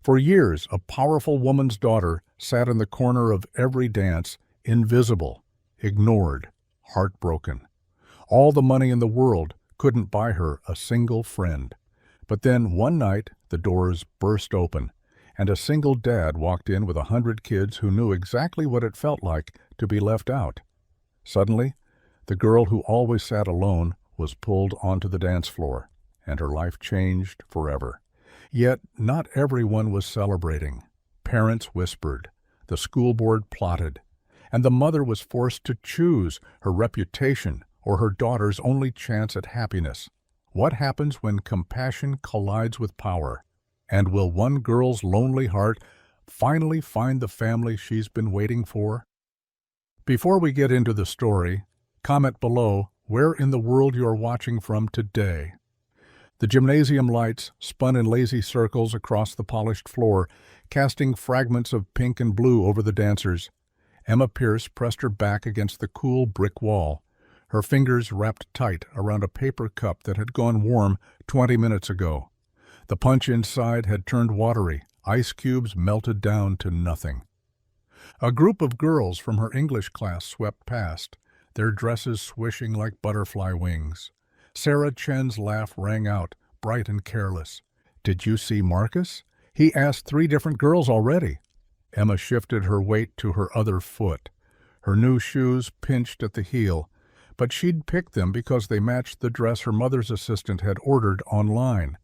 For years, a powerful woman's daughter sat in the corner of every dance, invisible, ignored, heartbroken. All the money in the world couldn't buy her a single friend. But then, one night, the doors burst open, and a single dad walked in with 100 kids who knew exactly what it felt like to be left out. Suddenly, the girl who always sat alone was pulled onto the dance floor, and her life changed forever. Yet not everyone was celebrating. Parents whispered, the school board plotted, and the mother was forced to choose her reputation or her daughter's only chance at happiness. What happens when compassion collides with power? And will one girl's lonely heart finally find the family she's been waiting for? Before we get into the story, comment below where in the world you're watching from today. The gymnasium lights spun in lazy circles across the polished floor, casting fragments of pink and blue over the dancers. Emma Pierce pressed her back against the cool brick wall, her fingers wrapped tight around a paper cup that had gone warm 20 minutes ago. The punch inside had turned watery, ice cubes melted down to nothing. A group of girls from her English class swept past, their dresses swishing like butterfly wings. Sarah Chen's laugh rang out, bright and careless. "Did you see Marcus? He asked 3 different girls already." Emma shifted her weight to her other foot. Her new shoes pinched at the heel, but she'd picked them because they matched the dress her mother's assistant had ordered online.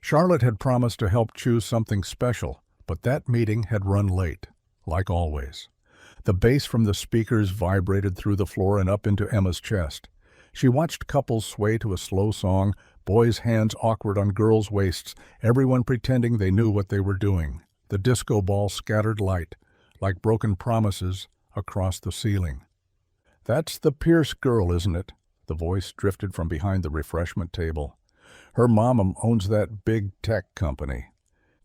Charlotte had promised to help choose something special, but that meeting had run late, like always. The bass from the speakers vibrated through the floor and up into Emma's chest. She watched couples sway to a slow song, boys' hands awkward on girls' waists, everyone pretending they knew what they were doing. The disco ball scattered light, like broken promises, across the ceiling. "That's the Pierce girl, isn't it?" The voice drifted from behind the refreshment table. "Her mama owns that big tech company."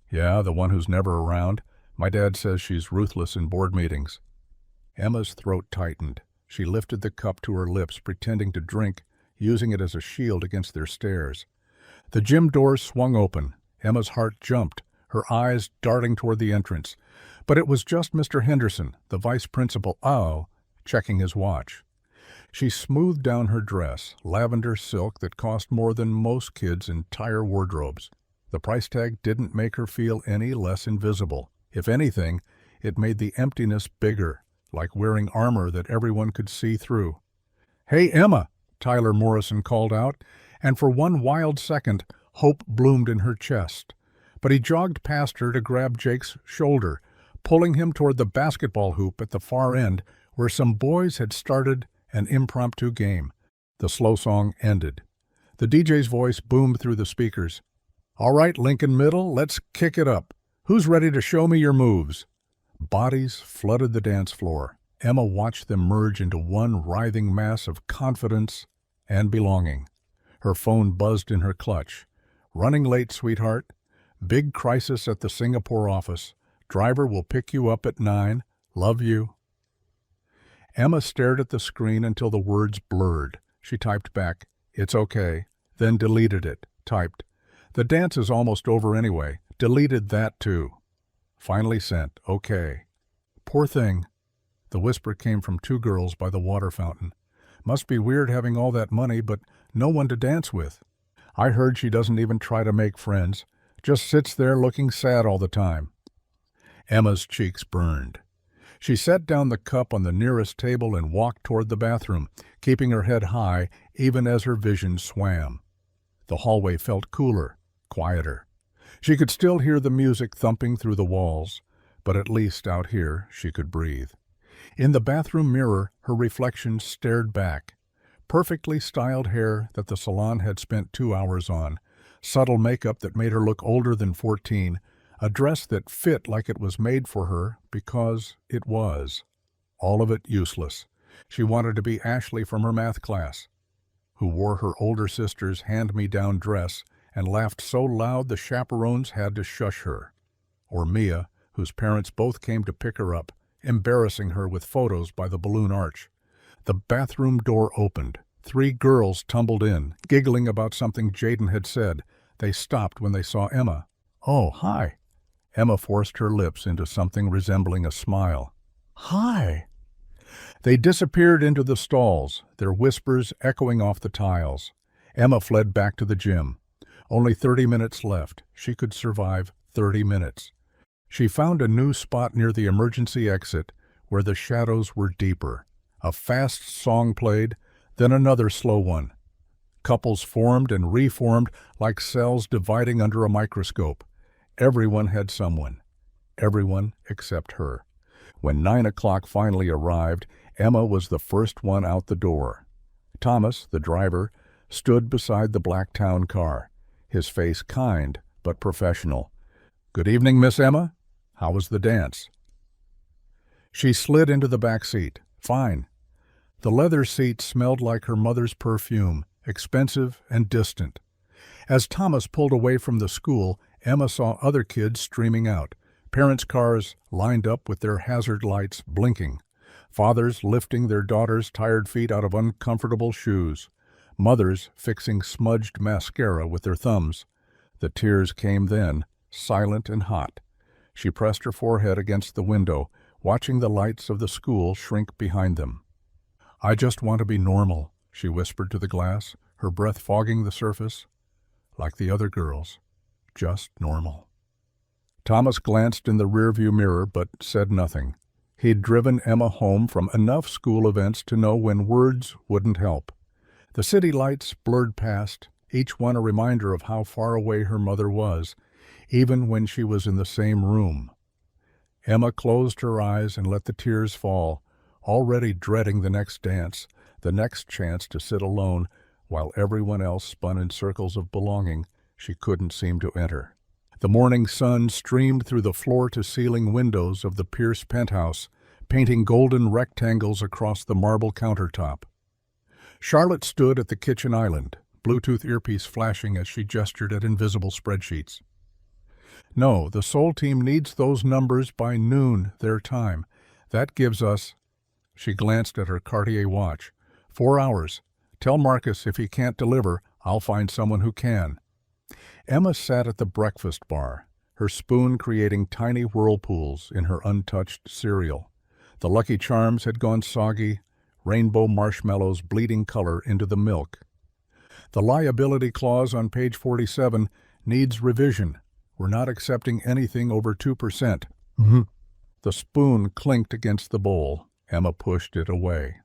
"Yeah, the one who's never around. My dad says she's ruthless in board meetings." Emma's throat tightened. She lifted the cup to her lips, pretending to drink, using it as a shield against their stares. The gym doors swung open. Emma's heart jumped, her eyes darting toward the entrance. But it was just Mr. Henderson, the vice principal, checking his watch. She smoothed down her dress, lavender silk that cost more than most kids' entire wardrobes. The price tag didn't make her feel any less invisible. If anything, it made the emptiness bigger, like wearing armor that everyone could see through. "Hey, Emma!" Tyler Morrison called out, and for one wild second, hope bloomed in her chest. But he jogged past her to grab Jake's shoulder, pulling him toward the basketball hoop at the far end, where some boys had started an impromptu game. The slow song ended. The DJ's voice boomed through the speakers. "All right, Lincoln Middle, let's kick it up. Who's ready to show me your moves?" Bodies flooded the dance floor. Emma watched them merge into one writhing mass of confidence and belonging. Her phone buzzed in her clutch. "Running late, sweetheart. Big crisis at the Singapore office. Driver will pick you up at 9. Love you." Emma stared at the screen until the words blurred. She typed back, "It's okay," then deleted it, typed, "The dance is almost over anyway." Deleted that too. Finally sent, "Okay." "Poor thing." The whisper came from 2 girls by the water fountain. "Must be weird having all that money, but no one to dance with. I heard she doesn't even try to make friends. Just sits there looking sad all the time." Emma's cheeks burned. She set down the cup on the nearest table and walked toward the bathroom, keeping her head high even as her vision swam. The hallway felt cooler, quieter. She could still hear the music thumping through the walls, but at least out here she could breathe. In the bathroom mirror, her reflection stared back. Perfectly styled hair that the salon had spent 2 hours on, subtle makeup that made her look older than 14, a dress that fit like it was made for her because it was. All of it useless. She wanted to be Ashley from her math class, who wore her older sister's hand-me-down dress and laughed so loud the chaperones had to shush her. Or Mia, whose parents both came to pick her up, embarrassing her with photos by the balloon arch. The bathroom door opened. 3 girls tumbled in, giggling about something Jaden had said. They stopped when they saw Emma. "Oh, hi." Emma forced her lips into something resembling a smile. "Hi." They disappeared into the stalls, their whispers echoing off the tiles. Emma fled back to the gym. Only 30 minutes left. She could survive 30 minutes. She found a new spot near the emergency exit where the shadows were deeper. A fast song played, then another slow one. Couples formed and reformed like cells dividing under a microscope. Everyone had someone. Everyone except her. When 9 o'clock finally arrived, Emma was the first one out the door. Thomas, the driver, stood beside the black town car, his face kind but professional. "Good evening, Miss Emma. How was the dance?" She slid into the back seat. "Fine." The leather seat smelled like her mother's perfume, expensive and distant. As Thomas pulled away from the school, Emma saw other kids streaming out, parents' cars lined up with their hazard lights blinking, fathers lifting their daughters' tired feet out of uncomfortable shoes, mothers fixing smudged mascara with their thumbs. The tears came then, silent and hot. She pressed her forehead against the window, watching the lights of the school shrink behind them. "I just want to be normal," she whispered to the glass, her breath fogging the surface. "Like the other girls. Just normal." Thomas glanced in the rearview mirror but said nothing. He'd driven Emma home from enough school events to know when words wouldn't help. The city lights blurred past, each one a reminder of how far away her mother was, even when she was in the same room. Emma closed her eyes and let the tears fall, already dreading the next dance, the next chance to sit alone while everyone else spun in circles of belonging she couldn't seem to enter. The morning sun streamed through the floor-to-ceiling windows of the Pierce penthouse, painting golden rectangles across the marble countertop. Charlotte stood at the kitchen island, Bluetooth earpiece flashing as she gestured at invisible spreadsheets. "No, the Soul Team needs those numbers by noon, their time. That gives us—" She glanced at her Cartier watch. "4 hours. Tell Marcus if he can't deliver, I'll find someone who can." Emma sat at the breakfast bar, her spoon creating tiny whirlpools in her untouched cereal. The Lucky Charms had gone soggy, rainbow marshmallows bleeding color into the milk. "The liability clause on page 47 needs revision. We're not accepting anything over 2%. The spoon clinked against the bowl. Emma pushed it away.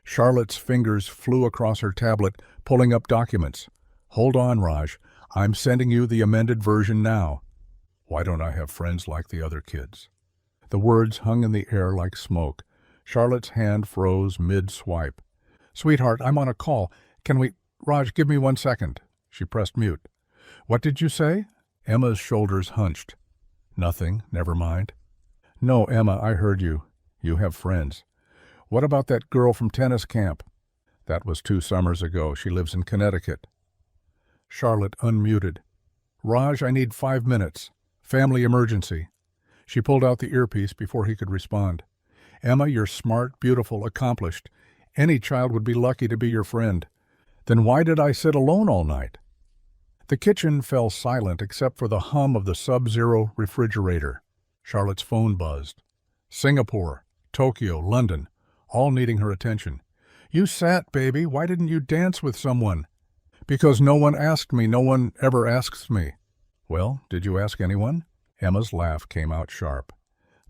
Charlotte's fingers flew across her tablet, pulling up documents. "Hold on, Raj. I'm sending you the amended version now." "Why don't I have friends like the other kids?" The words hung in the air like smoke. Charlotte's hand froze mid-swipe. "Sweetheart, I'm on a call. Can we— Raj, give me 1 second." She pressed mute. "What did you say?" Emma's shoulders hunched. "Nothing. Never mind." "No, Emma, I heard you. You have friends. What about that girl from tennis camp?" "That was 2 summers ago. She lives in Connecticut." Charlotte unmuted. "Raj, I need 5 minutes. Family emergency." She pulled out the earpiece before he could respond. "Emma, you're smart, beautiful, accomplished. Any child would be lucky to be your friend. Then why did I sit alone all night?" The kitchen fell silent except for the hum of the Sub-Zero refrigerator. Charlotte's phone buzzed. Singapore, Tokyo, London, all needing her attention. "You sat, baby. Why didn't you dance with someone?" "Because no one asked me. No one ever asks me." "Well, did you ask anyone?" Emma's laugh came out sharp.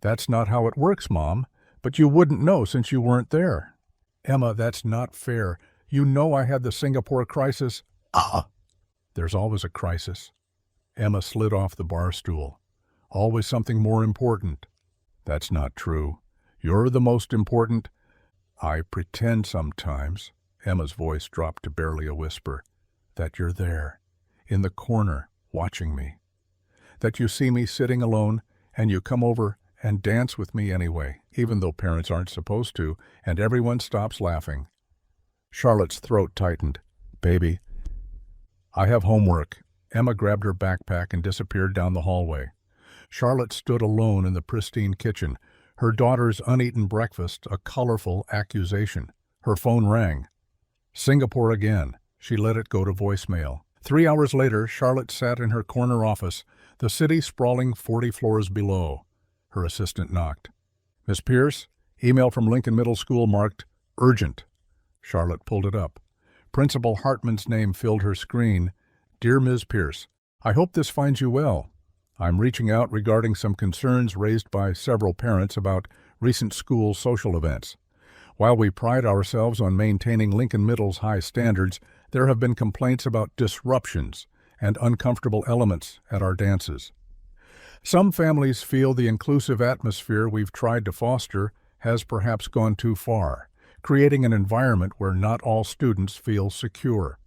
"That's not how it works, Mom. But you wouldn't know since you weren't there." "Emma, that's not fair. You know I had the Singapore crisis." "There's always a crisis." Emma slid off the bar stool. "Always something more important." "That's not true. You're the most important." "I pretend sometimes," Emma's voice dropped to barely a whisper, "that you're there, in the corner, watching me. That you see me sitting alone, and you come over and dance with me anyway, even though parents aren't supposed to, and everyone stops laughing." Charlotte's throat tightened. "Baby, I have homework." Emma grabbed her backpack and disappeared down the hallway. Charlotte stood alone in the pristine kitchen, her daughter's uneaten breakfast a colorful accusation. Her phone rang. Singapore again. She let it go to voicemail. 3 hours later, Charlotte sat in her corner office, the city sprawling 40 floors below. Her assistant knocked. "Miss Pierce, email from Lincoln Middle School marked urgent." Charlotte pulled it up. Principal Hartman's name filled her screen. "Dear Ms. Pierce, I hope this finds you well. I'm reaching out regarding some concerns raised by several parents about recent school social events. While we pride ourselves on maintaining Lincoln Middle's high standards, there have been complaints about disruptions and uncomfortable elements at our dances. Some families feel the inclusive atmosphere we've tried to foster has perhaps gone too far, creating an environment where not all students feel secure.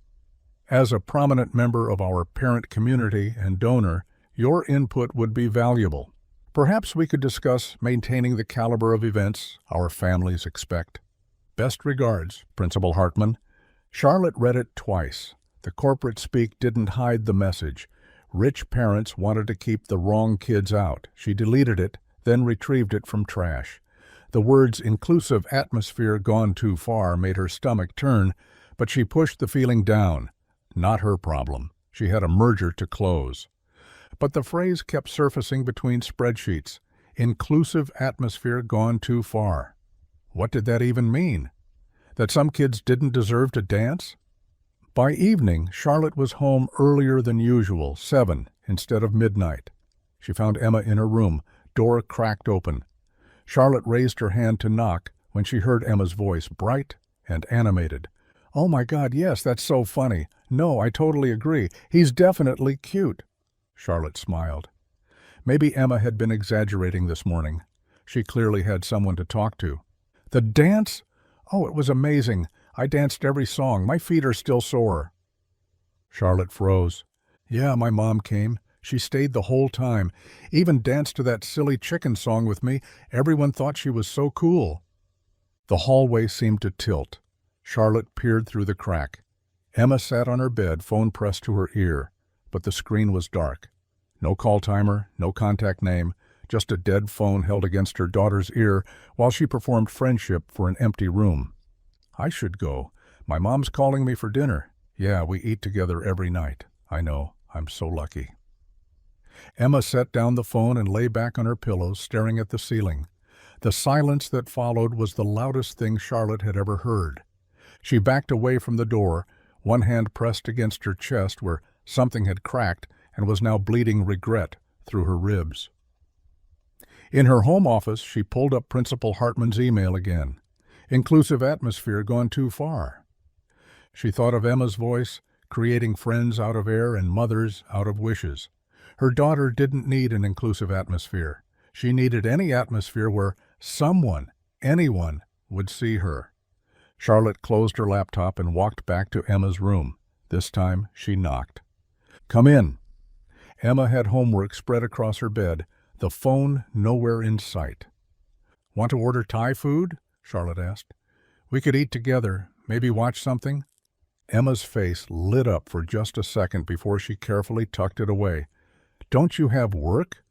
As a prominent member of our parent community and donor, your input would be valuable. Perhaps we could discuss maintaining the caliber of events our families expect. Best regards, Principal Hartman." Charlotte read it twice. The corporate speak didn't hide the message. Rich parents wanted to keep the wrong kids out. She deleted it, then retrieved it from trash. The words "inclusive atmosphere gone too far" made her stomach turn, but she pushed the feeling down. Not her problem. She had a merger to close. But the phrase kept surfacing between spreadsheets. Inclusive atmosphere gone too far. What did that even mean? That some kids didn't deserve to dance? By evening, Charlotte was home earlier than usual, 7 instead of midnight. She found Emma in her room, door cracked open. Charlotte raised her hand to knock when she heard Emma's voice, bright and animated. "Oh my God, yes, that's so funny. No, I totally agree. He's definitely cute." Charlotte smiled. Maybe Emma had been exaggerating this morning. She clearly had someone to talk to. "The dance? Oh, it was amazing. I danced every song. My feet are still sore." Charlotte froze. "Yeah, my mom came. She stayed the whole time. Even danced to that silly chicken song with me. Everyone thought she was so cool." The hallway seemed to tilt. Charlotte peered through the crack. Emma sat on her bed, phone pressed to her ear, but the screen was dark. No call timer, no contact name, just a dead phone held against her daughter's ear while she performed friendship for an empty room. "I should go. My mom's calling me for dinner. Yeah, we eat together every night. I know. I'm so lucky." Emma set down the phone and lay back on her pillows, staring at the ceiling. The silence that followed was the loudest thing Charlotte had ever heard. She backed away from the door, one hand pressed against her chest where something had cracked and was now bleeding regret through her ribs. In her home office, she pulled up Principal Hartman's email again. Inclusive atmosphere gone too far. She thought of Emma's voice, creating friends out of air and mothers out of wishes. Her daughter didn't need an inclusive atmosphere. She needed any atmosphere where someone, anyone, would see her. Charlotte closed her laptop and walked back to Emma's room. This time she knocked. "Come in." Emma had homework spread across her bed, the phone nowhere in sight. "Want to order Thai food?" Charlotte asked. "We could eat together, maybe watch something." Emma's face lit up for just a second before she carefully tucked it away. "Don't you have work?"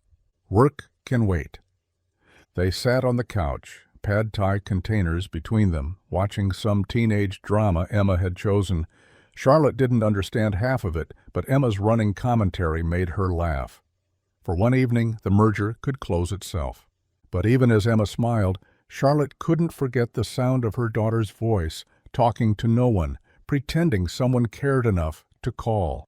"Work can wait." They sat on the couch, pad thai containers between them, watching some teenage drama Emma had chosen. Charlotte didn't understand half of it, but Emma's running commentary made her laugh. For one evening, the merger could close itself. But even as Emma smiled, Charlotte couldn't forget the sound of her daughter's voice, talking to no one, pretending someone cared enough to call.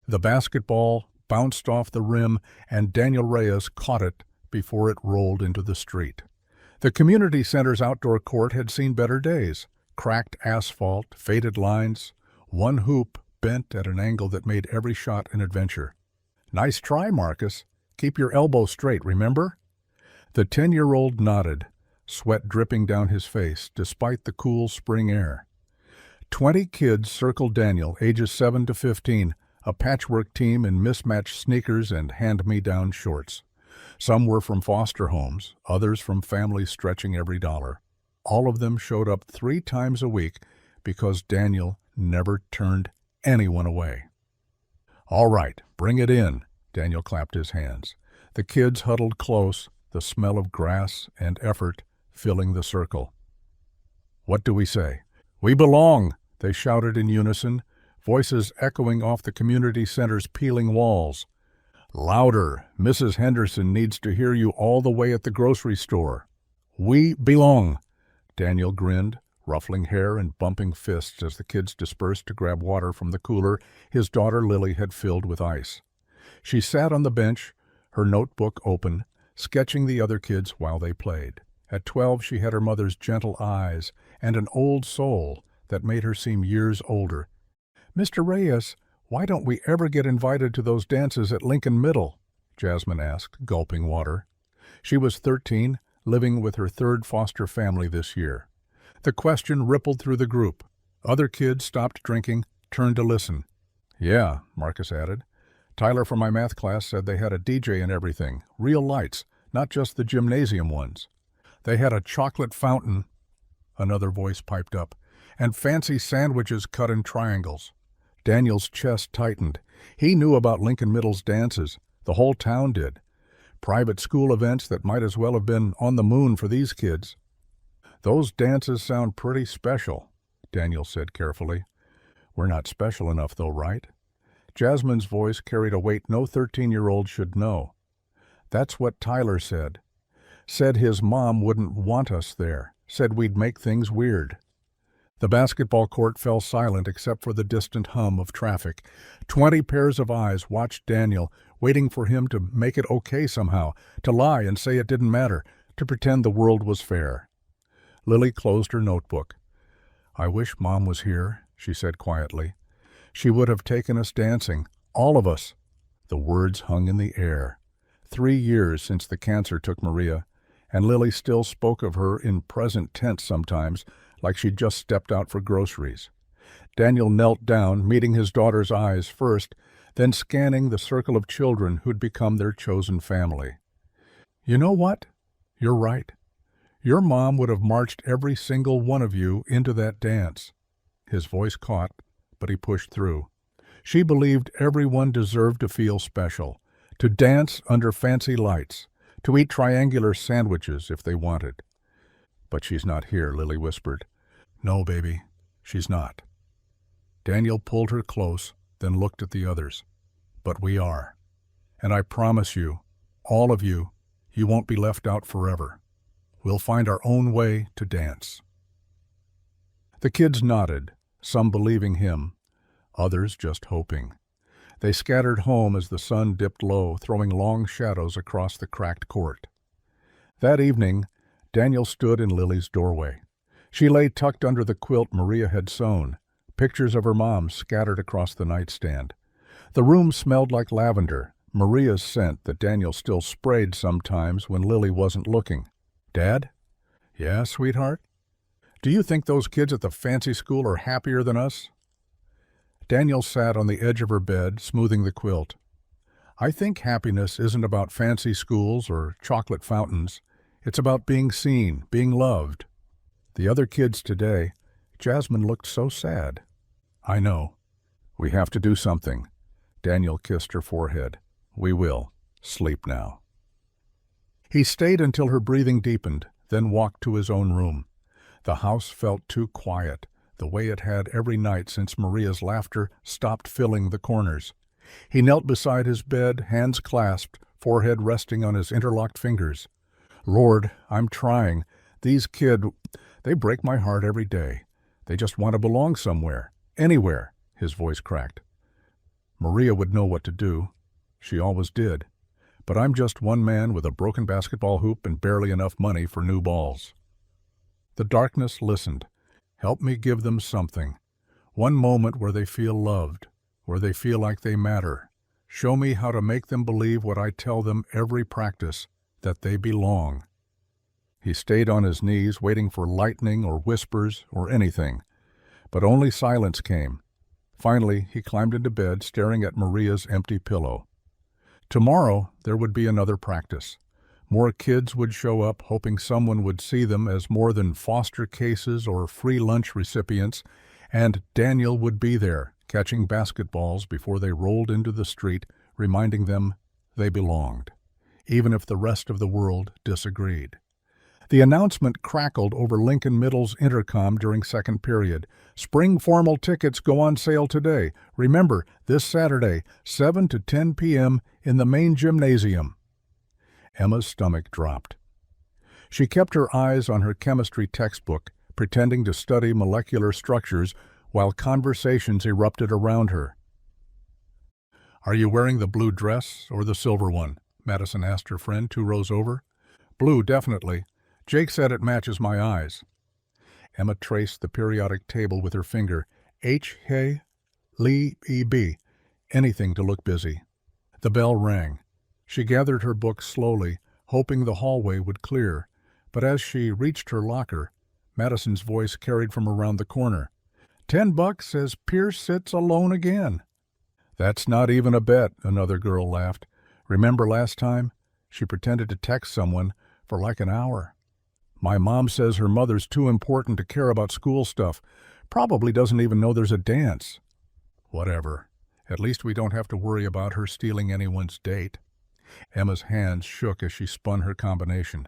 The basketball bounced off the rim, and Daniel Reyes caught it before it rolled into the street. The community center's outdoor court had seen better days. Cracked asphalt, faded lines, one hoop bent at an angle that made every shot an adventure. "Nice try, Marcus. Keep your elbow straight, remember?" The 10-year-old nodded, sweat dripping down his face despite the cool spring air. 20 kids circled Daniel, ages 7 to 15, a patchwork team in mismatched sneakers and hand-me-down shorts. Some were from foster homes, others from families stretching every dollar. All of them showed up 3 times a week because Daniel never turned anyone away. "All right, bring it in," Daniel clapped his hands. The kids huddled close, the smell of grass and effort filling the circle. "What do we say?" "We belong," they shouted in unison, voices echoing off the community center's peeling walls. Louder. Mrs. Henderson needs to hear you all the way at the grocery store. We belong. Daniel grinned, ruffling hair and bumping fists as the kids dispersed to grab water from the cooler his daughter Lily had filled with ice. She sat on the bench, her notebook open, sketching the other kids while they played. At 12, she had her mother's gentle eyes and an old soul that made her seem years older. "Mr. Reyes, why don't we ever get invited to those dances at Lincoln Middle?" Jasmine asked, gulping water. She was 13, living with her third foster family this year. The question rippled through the group. Other kids stopped drinking, turned to listen. "Yeah," Marcus added. "Tyler from my math class said they had a DJ and everything, real lights, not just the gymnasium ones. They had a chocolate fountain," another voice piped up, "and fancy sandwiches cut in triangles." Daniel's chest tightened. He knew about Lincoln Middle's dances. The whole town did. Private school events that might as well have been on the moon for these kids. "Those dances sound pretty special," Daniel said carefully. "We're not special enough though, right?" Jasmine's voice carried a weight no 13-year-old should know. "That's what Tyler said. Said his mom wouldn't want us there. Said we'd make things weird." The basketball court fell silent except for the distant hum of traffic. 20 pairs of eyes watched Daniel, waiting for him to make it okay somehow, to lie and say it didn't matter, to pretend the world was fair. Lily closed her notebook. "I wish Mom was here," she said quietly. "She would have taken us dancing, all of us." The words hung in the air. 3 years since the cancer took Maria, and Lily still spoke of her in present tense sometimes, like she'd just stepped out for groceries. Daniel knelt down, meeting his daughter's eyes first, then scanning the circle of children who'd become their chosen family. "You know what? You're right. Your mom would have marched every single one of you into that dance." His voice caught, but he pushed through. She believed everyone deserved to feel special, to dance under fancy lights, to eat triangular sandwiches if they wanted. "But she's not here," Lily whispered. "No, baby, she's not." Daniel pulled her close, then looked at the others. "But we are. And I promise you, all of you, you won't be left out forever. We'll find our own way to dance." The kids nodded, some believing him, others just hoping. They scattered home as the sun dipped low, throwing long shadows across the cracked court. That evening, Daniel stood in Lily's doorway. She lay tucked under the quilt Maria had sewn, pictures of her mom scattered across the nightstand. The room smelled like lavender, Maria's scent that Daniel still sprayed sometimes when Lily wasn't looking. "Dad?" "Yeah, sweetheart?" "Do you think those kids at the fancy school are happier than us?" Daniel sat on the edge of her bed, smoothing the quilt. "I think happiness isn't about fancy schools or chocolate fountains. It's about being seen, being loved." The other kids today, Jasmine looked so sad. "I know. We have to do something." Daniel kissed her forehead. "We will. Sleep now." He stayed until her breathing deepened, then walked to his own room. The house felt too quiet, the way it had every night since Maria's laughter stopped filling the corners. He knelt beside his bed, hands clasped, forehead resting on his interlocked fingers. "Lord, I'm trying. These kids, they break my heart every day. They just want to belong somewhere, anywhere," his voice cracked. "Maria would know what to do. She always did. But I'm just one man with a broken basketball hoop and barely enough money for new balls." The darkness listened. "Help me give them something. One moment where they feel loved, where they feel like they matter. Show me how to make them believe what I tell them every practice, that they belong." He stayed on his knees, waiting for lightning or whispers or anything. But only silence came. Finally, he climbed into bed, staring at Maria's empty pillow. Tomorrow, there would be another practice. More kids would show up, hoping someone would see them as more than foster cases or free lunch recipients, and Daniel would be there, catching basketballs before they rolled into the street, reminding them they belonged, even if the rest of the world disagreed. The announcement crackled over Lincoln Middle's intercom during second period. Spring formal tickets go on sale today. Remember, this Saturday, 7 to 10 p.m. in the main gymnasium. Emma's stomach dropped. She kept her eyes on her chemistry textbook, pretending to study molecular structures while conversations erupted around her. "Are you wearing the blue dress or the silver one?" Madison asked her friend 2 rows over. "Blue, definitely. Jake said it matches my eyes." Emma traced the periodic table with her finger. H-K, Li-E-B. Anything to look busy. The bell rang. She gathered her books slowly, hoping the hallway would clear. But as she reached her locker, Madison's voice carried from around the corner. $10 as Pierce sits alone again." "That's not even a bet," another girl laughed. "Remember last time? She pretended to text someone for like an hour. My mom says her mother's too important to care about school stuff. Probably doesn't even know there's a dance." "Whatever. At least we don't have to worry about her stealing anyone's date." Emma's hands shook as she spun her combination.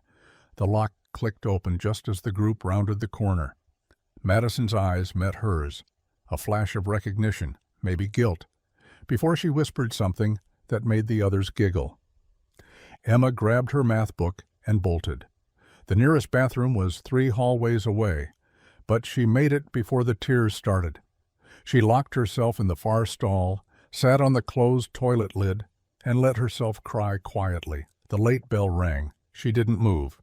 The lock clicked open just as the group rounded the corner. Madison's eyes met hers, a flash of recognition, maybe guilt, before she whispered something that made the others giggle. Emma grabbed her math book and bolted. The nearest bathroom was 3 hallways away, but she made it before the tears started. She locked herself in the far stall, sat on the closed toilet lid, and let herself cry quietly. The late bell rang. She didn't move.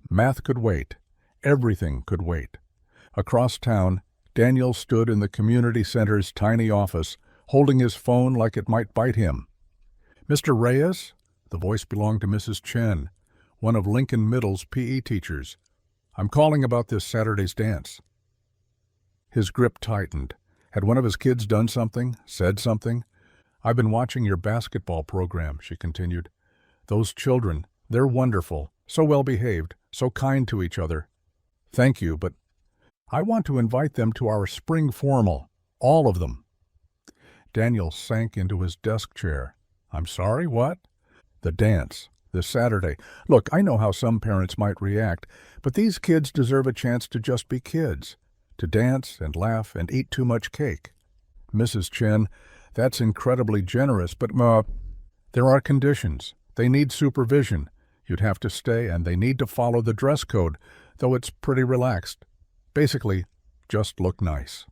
Math could wait. Everything could wait. Across town, Daniel stood in the community center's tiny office, holding his phone like it might bite him. "Mr. Reyes?" The voice belonged to Mrs. Chen, one of Lincoln Middle's PE teachers. "I'm calling about this Saturday's dance." His grip tightened. Had one of his kids done something, said something? "I've been watching your basketball program," she continued. "Those children, they're wonderful, so well behaved, so kind to each other. Thank you, but I want to invite them to our spring formal, all of them." Daniel sank into his desk chair. "I'm sorry, what?" "The dance, this Saturday. Look, I know how some parents might react, but these kids deserve a chance to just be kids, to dance and laugh and eat too much cake." "Mrs. Chen, that's incredibly generous, but there are conditions. They need supervision. You'd have to stay, and they need to follow the dress code, though it's pretty relaxed. Basically, just look nice."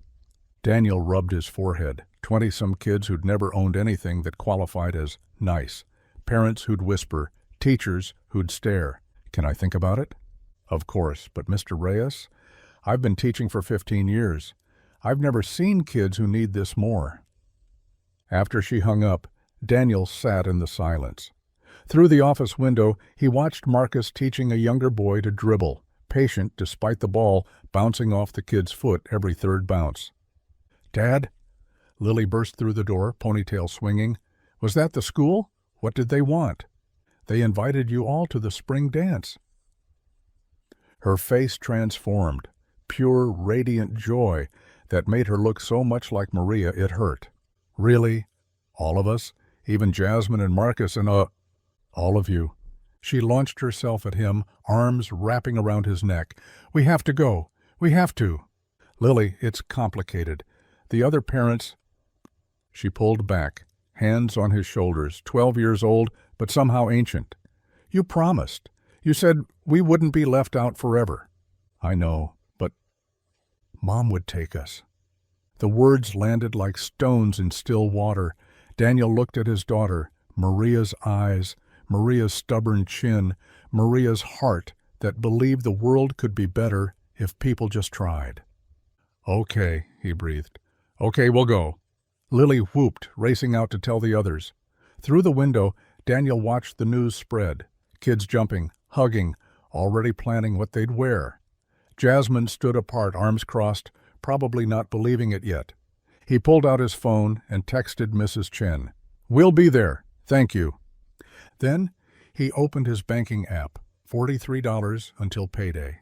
Daniel rubbed his forehead. 20-some kids who'd never owned anything that qualified as nice. Parents who'd whisper. Teachers who'd stare. "Can I think about it?" "Of course, but Mr. Reyes, I've been teaching for 15 years. I've never seen kids who need this more." After she hung up, Daniel sat in the silence. Through the office window, he watched Marcus teaching a younger boy to dribble, patient despite the ball bouncing off the kid's foot every third bounce. "Dad?" Lily burst through the door, ponytail swinging. "Was that the school? What did they want?" "They invited you all to the spring dance." Her face transformed, pure, radiant joy that made her look so much like Maria it hurt. "Really? All of us? Even Jasmine and Marcus and all of you?" She launched herself at him, arms wrapping around his neck. "We have to go. We have to." "Lily, it's complicated. The other parents—" She pulled back, hands on his shoulders, 12 years old, but somehow ancient. "You promised. You said we wouldn't be left out forever." "I know, but Mom would take us." The words landed like stones in still water. Daniel looked at his daughter, Maria's eyes, Maria's stubborn chin, Maria's heart that believed the world could be better if people just tried. "Okay," he breathed. "Okay, we'll go." Lily whooped, racing out to tell the others. Through the window, Daniel watched the news spread. Kids jumping, hugging, already planning what they'd wear. Jasmine stood apart, arms crossed, probably not believing it yet. He pulled out his phone and texted Mrs. Chen. "We'll be there. Thank you." Then he opened his banking app. $43 until payday.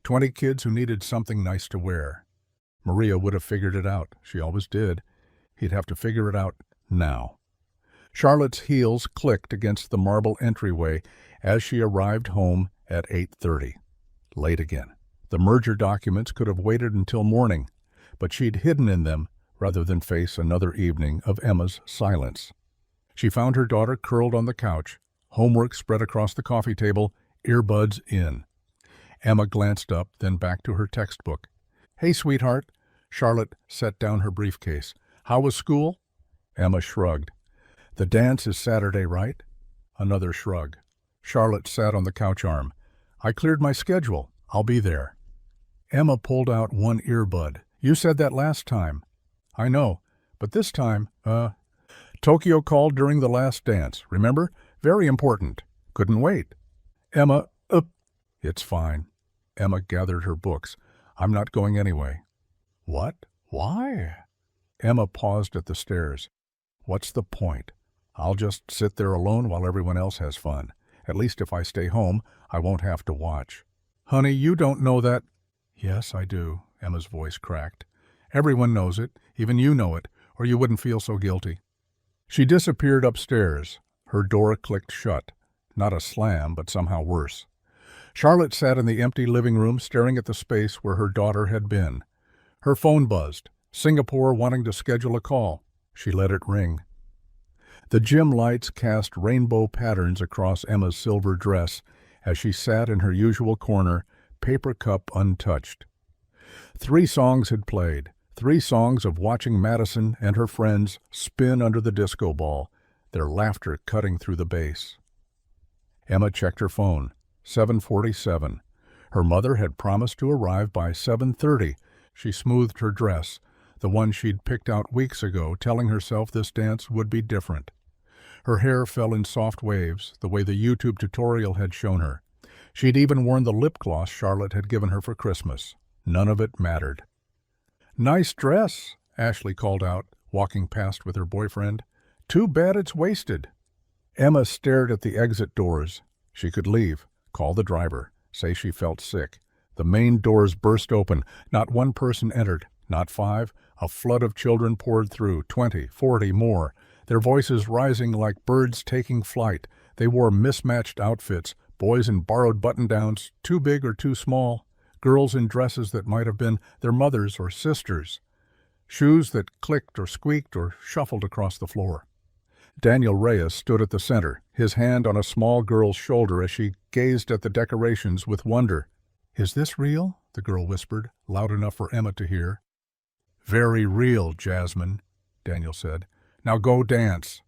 20 kids who needed something nice to wear. Maria would have figured it out. She always did. He'd have to figure it out now. Charlotte's heels clicked against the marble entryway as she arrived home at 8:30. Late again. The merger documents could have waited until morning, but she'd hidden in them rather than face another evening of Emma's silence. She found her daughter curled on the couch, homework spread across the coffee table, earbuds in. Emma glanced up, then back to her textbook. "Hey, sweetheart." Charlotte set down her briefcase. "How was school?" Emma shrugged. "The dance is Saturday, right?" Another shrug. Charlotte sat on the couch arm. "I cleared my schedule. I'll be there." Emma pulled out one earbud. "You said that last time." "I know, but this time, Tokyo called during the last dance, remember? Very important. Couldn't wait." Emma, "It's fine." Emma gathered her books. "I'm not going anyway." "What? Why?" Emma paused at the stairs. "What's the point? I'll just sit there alone while everyone else has fun. At least if I stay home, I won't have to watch." "Honey, you don't know that." "Yes, I do," Emma's voice cracked. "Everyone knows it. Even you know it, or you wouldn't feel so guilty." She disappeared upstairs. Her door clicked shut. Not a slam, but somehow worse. Charlotte sat in the empty living room staring at the space where her daughter had been. Her phone buzzed. Singapore wanting to schedule a call. She let it ring. The gym lights cast rainbow patterns across Emma's silver dress as she sat in her usual corner, paper cup untouched. 3 songs had played. 3 songs of watching Madison and her friends spin under the disco ball, their laughter cutting through the bass. Emma checked her phone. 7:47. Her mother had promised to arrive by 7:30. She smoothed her dress, the one she'd picked out weeks ago, telling herself this dance would be different. Her hair fell in soft waves, the way the YouTube tutorial had shown her. She'd even worn the lip gloss Charlotte had given her for Christmas. None of it mattered. "Nice dress," Ashley called out, walking past with her boyfriend. "Too bad it's wasted." Emma stared at the exit doors. She could leave, call the driver, say she felt sick. The main doors burst open. Not one person entered, not 5. A flood of children poured through, 20, 40 more, their voices rising like birds taking flight. They wore mismatched outfits, boys in borrowed button-downs, too big or too small, girls in dresses that might have been their mothers or sisters, shoes that clicked or squeaked or shuffled across the floor. Daniel Reyes stood at the center, his hand on a small girl's shoulder as she gazed at the decorations with wonder. "Is this real?" the girl whispered, loud enough for Emma to hear. "Very real, Jasmine," Daniel said. "Now go dance."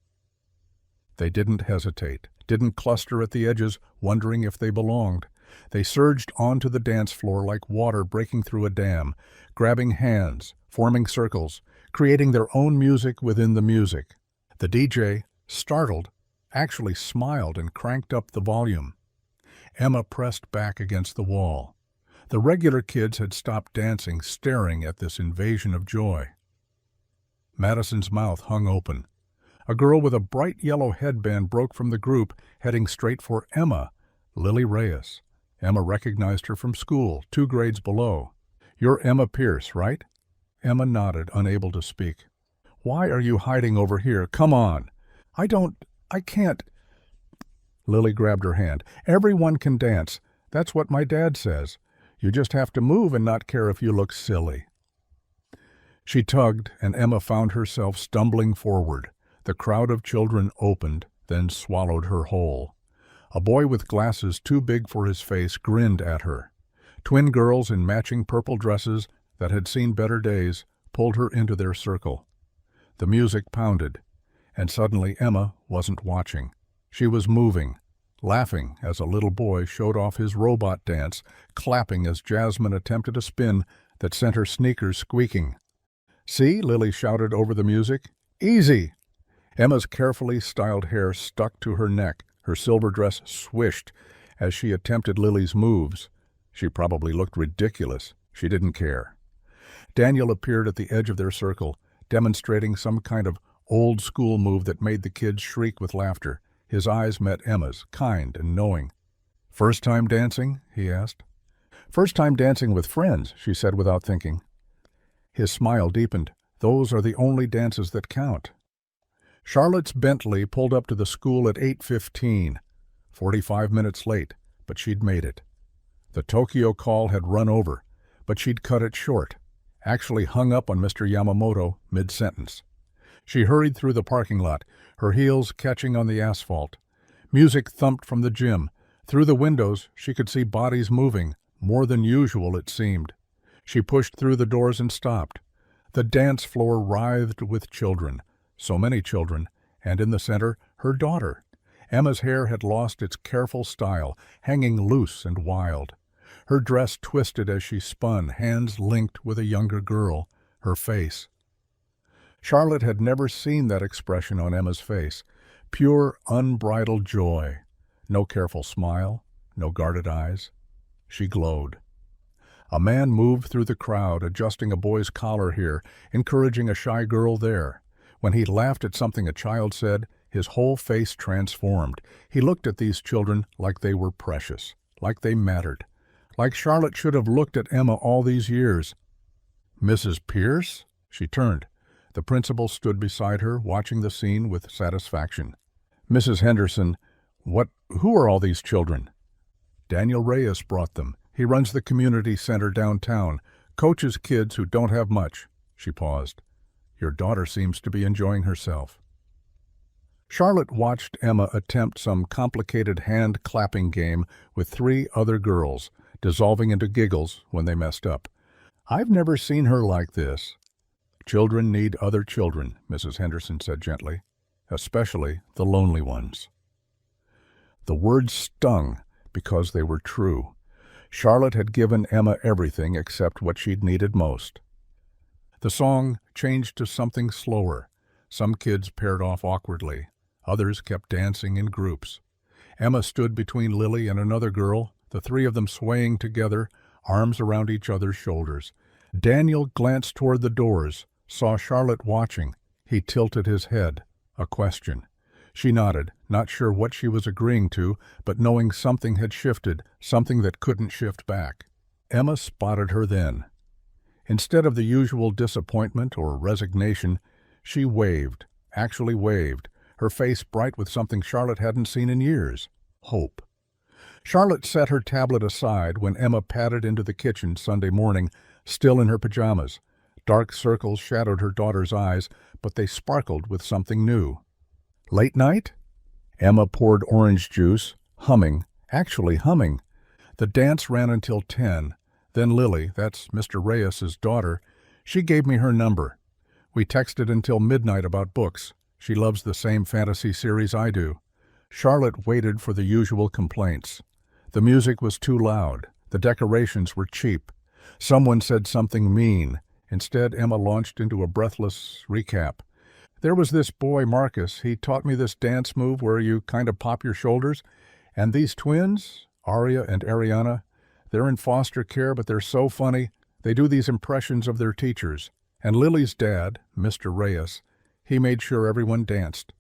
They didn't hesitate, didn't cluster at the edges, wondering if they belonged. They surged onto the dance floor like water breaking through a dam, grabbing hands, forming circles, creating their own music within the music. The DJ, startled, actually smiled and cranked up the volume. Emma pressed back against the wall. The regular kids had stopped dancing, staring at this invasion of joy. Madison's mouth hung open. A girl with a bright yellow headband broke from the group, heading straight for Emma, Lily Reyes. Emma recognized her from school, 2 grades below. "You're Emma Pierce, right?" Emma nodded, unable to speak. "Why are you hiding over here? Come on." I can't." Lily grabbed her hand. "Everyone can dance. That's what my dad says. You just have to move and not care if you look silly." She tugged, and Emma found herself stumbling forward. The crowd of children opened, then swallowed her whole. A boy with glasses too big for his face grinned at her. Twin girls in matching purple dresses that had seen better days pulled her into their circle. The music pounded, and suddenly Emma wasn't watching. She was moving, laughing as a little boy showed off his robot dance, clapping as Jasmine attempted a spin that sent her sneakers squeaking. "See?" Lily shouted over the music. "Easy!" Emma's carefully styled hair stuck to her neck. Her silver dress swished as she attempted Lily's moves. She probably looked ridiculous. She didn't care. Daniel appeared at the edge of their circle, demonstrating some kind of old-school move that made the kids shriek with laughter. His eyes met Emma's, kind and knowing. "First time dancing?" he asked. "First time dancing with friends," she said without thinking. His smile deepened. "Those are the only dances that count." Charlotte's Bentley pulled up to the school at 8:15. 45 minutes late, but she'd made it. The Tokyo call had run over, but she'd cut it short, actually hung up on Mr. Yamamoto mid-sentence. She hurried through the parking lot, her heels catching on the asphalt. Music thumped from the gym. Through the windows, she could see bodies moving, more than usual it seemed. She pushed through the doors and stopped. The dance floor writhed with children, so many children, and in the center, her daughter. Emma's hair had lost its careful style, hanging loose and wild. Her dress twisted as she spun, hands linked with a younger girl, her face. Charlotte had never seen that expression on Emma's face. Pure, unbridled joy. No careful smile, no guarded eyes. She glowed. A man moved through the crowd, adjusting a boy's collar here, encouraging a shy girl there. When he laughed at something a child said, his whole face transformed. He looked at these children like they were precious, like they mattered, like Charlotte should have looked at Emma all these years. "Mrs. Pierce?" She turned. The principal stood beside her, watching the scene with satisfaction. "Mrs. Henderson, who are all these children?" "Daniel Reyes brought them. He runs the community center downtown, coaches kids who don't have much." She paused. "Your daughter seems to be enjoying herself." Charlotte watched Emma attempt some complicated hand-clapping game with 3 other girls, dissolving into giggles when they messed up. "I've never seen her like this." "Children need other children," Mrs. Henderson said gently, "especially the lonely ones." The words stung because they were true. Charlotte had given Emma everything except what she'd needed most. The song changed to something slower. Some kids paired off awkwardly. Others kept dancing in groups. Emma stood between Lily and another girl, the 3 of them swaying together, arms around each other's shoulders. Daniel glanced toward the doors, saw Charlotte watching. He tilted his head. A question. She nodded, not sure what she was agreeing to, but knowing something had shifted, something that couldn't shift back. Emma spotted her then. Instead of the usual disappointment or resignation, she waved, actually waved, her face bright with something Charlotte hadn't seen in years. Hope. Charlotte set her tablet aside when Emma padded into the kitchen Sunday morning, still in her pajamas. Dark circles shadowed her daughter's eyes, but they sparkled with something new. "Late night?" Emma poured orange juice, humming, actually humming. The dance ran until 10. Then Lily, that's Mr. Reyes's daughter, she gave me her number. We texted until midnight about books. She loves the same fantasy series I do. Charlotte waited for the usual complaints. The music was too loud. The decorations were cheap. Someone said something mean. Instead, Emma launched into a breathless recap. "There was this boy, Marcus. He taught me this dance move where you kind of pop your shoulders. And these twins, Aria and Ariana, they're in foster care, but they're so funny. They do these impressions of their teachers. And Lily's dad, Mr. Reyes, he made sure everyone danced.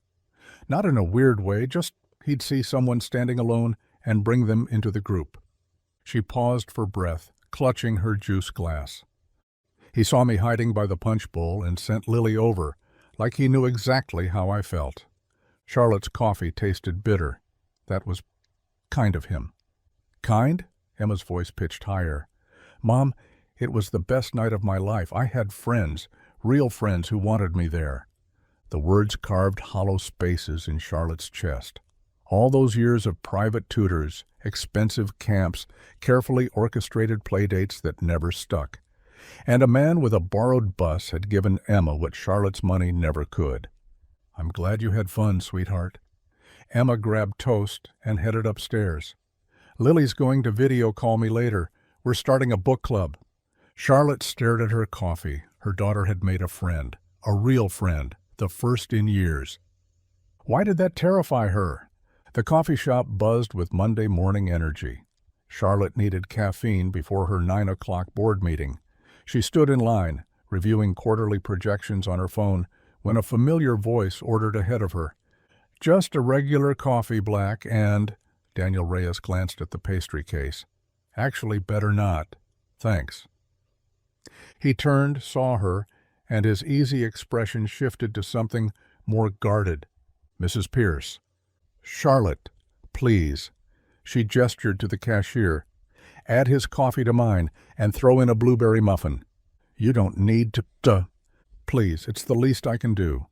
Not in a weird way, just he'd see someone standing alone and bring them into the group." She paused for breath, clutching her juice glass. "He saw me hiding by the punch bowl and sent Lily over, like he knew exactly how I felt." Charlotte's coffee tasted bitter. That was kind of him. "Kind?" Emma's voice pitched higher. "Mom, it was the best night of my life. I had friends, real friends who wanted me there." The words carved hollow spaces in Charlotte's chest. All those years of private tutors, expensive camps, carefully orchestrated playdates that never stuck. And a man with a borrowed bus had given Emma what Charlotte's money never could. "I'm glad you had fun, sweetheart." Emma grabbed toast and headed upstairs. "Lily's going to video call me later. We're starting a book club." Charlotte stared at her coffee. Her daughter had made a friend, a real friend, the first in years. Why did that terrify her? The coffee shop buzzed with Monday morning energy. Charlotte needed caffeine before her 9 o'clock board meeting. She stood in line, reviewing quarterly projections on her phone, when a familiar voice ordered ahead of her. "Just a regular coffee, black, and—" Daniel Reyes glanced at the pastry case. "Actually, better not. Thanks." He turned, saw her, and his easy expression shifted to something more guarded. "Mrs. Pierce." "Charlotte, please." She gestured to the cashier. add his coffee to mine, and throw in a blueberry muffin. You don't need to. Please, it's the least I can do.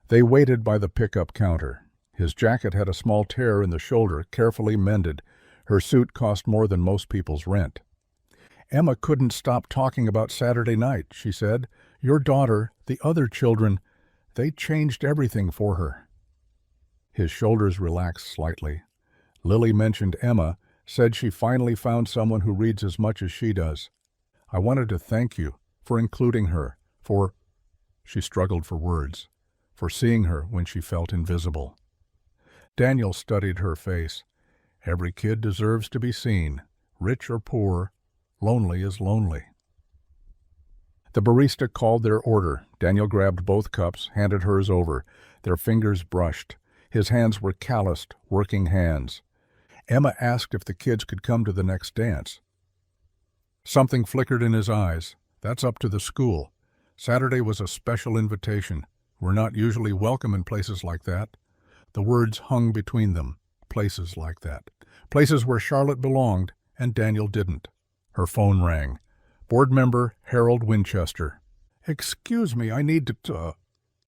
They waited by the pickup counter. His jacket had a small tear in the shoulder, carefully mended. Her suit cost more than most people's rent. Emma couldn't stop talking about Saturday night, she said. Your daughter, the other children, they changed everything for her. His shoulders relaxed slightly. Lily mentioned Emma, said she finally found someone who reads as much as she does. I wanted to thank you for including her, she struggled for words, for seeing her when she felt invisible. Daniel studied her face. Every kid deserves to be seen, rich or poor, lonely is lonely. The barista called their order. Daniel grabbed both cups, handed hers over. Their fingers brushed. His hands were calloused, working hands. Emma asked if the kids could come to the next dance. Something flickered in his eyes. That's up to the school. Saturday was a special invitation. We're not usually welcome in places like that. The words hung between them. Places like that. Places where Charlotte belonged and Daniel didn't. Her phone rang. Board member Harold Winchester. Excuse me, I need to...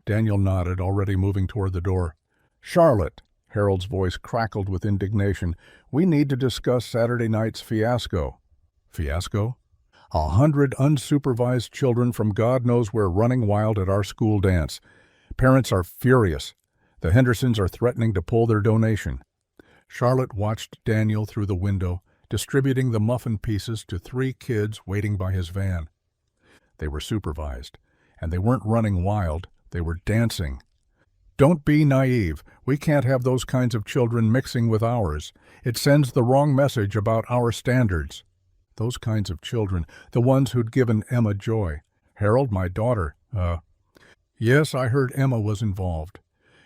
Daniel nodded, already moving toward the door. Charlotte, Harold's voice crackled with indignation, we need to discuss Saturday night's fiasco. Fiasco? 100 unsupervised children from God knows where running wild at our school dance. Parents are furious. The Hendersons are threatening to pull their donation. Charlotte watched Daniel through the window, distributing the muffin pieces to 3 kids waiting by his van. They were supervised, and they weren't running wild, they were dancing. Don't be naive. We can't have those kinds of children mixing with ours. It sends the wrong message about our standards. Those kinds of children, the ones who'd given Emma joy. Harold, my daughter, Yes, I heard Emma was involved.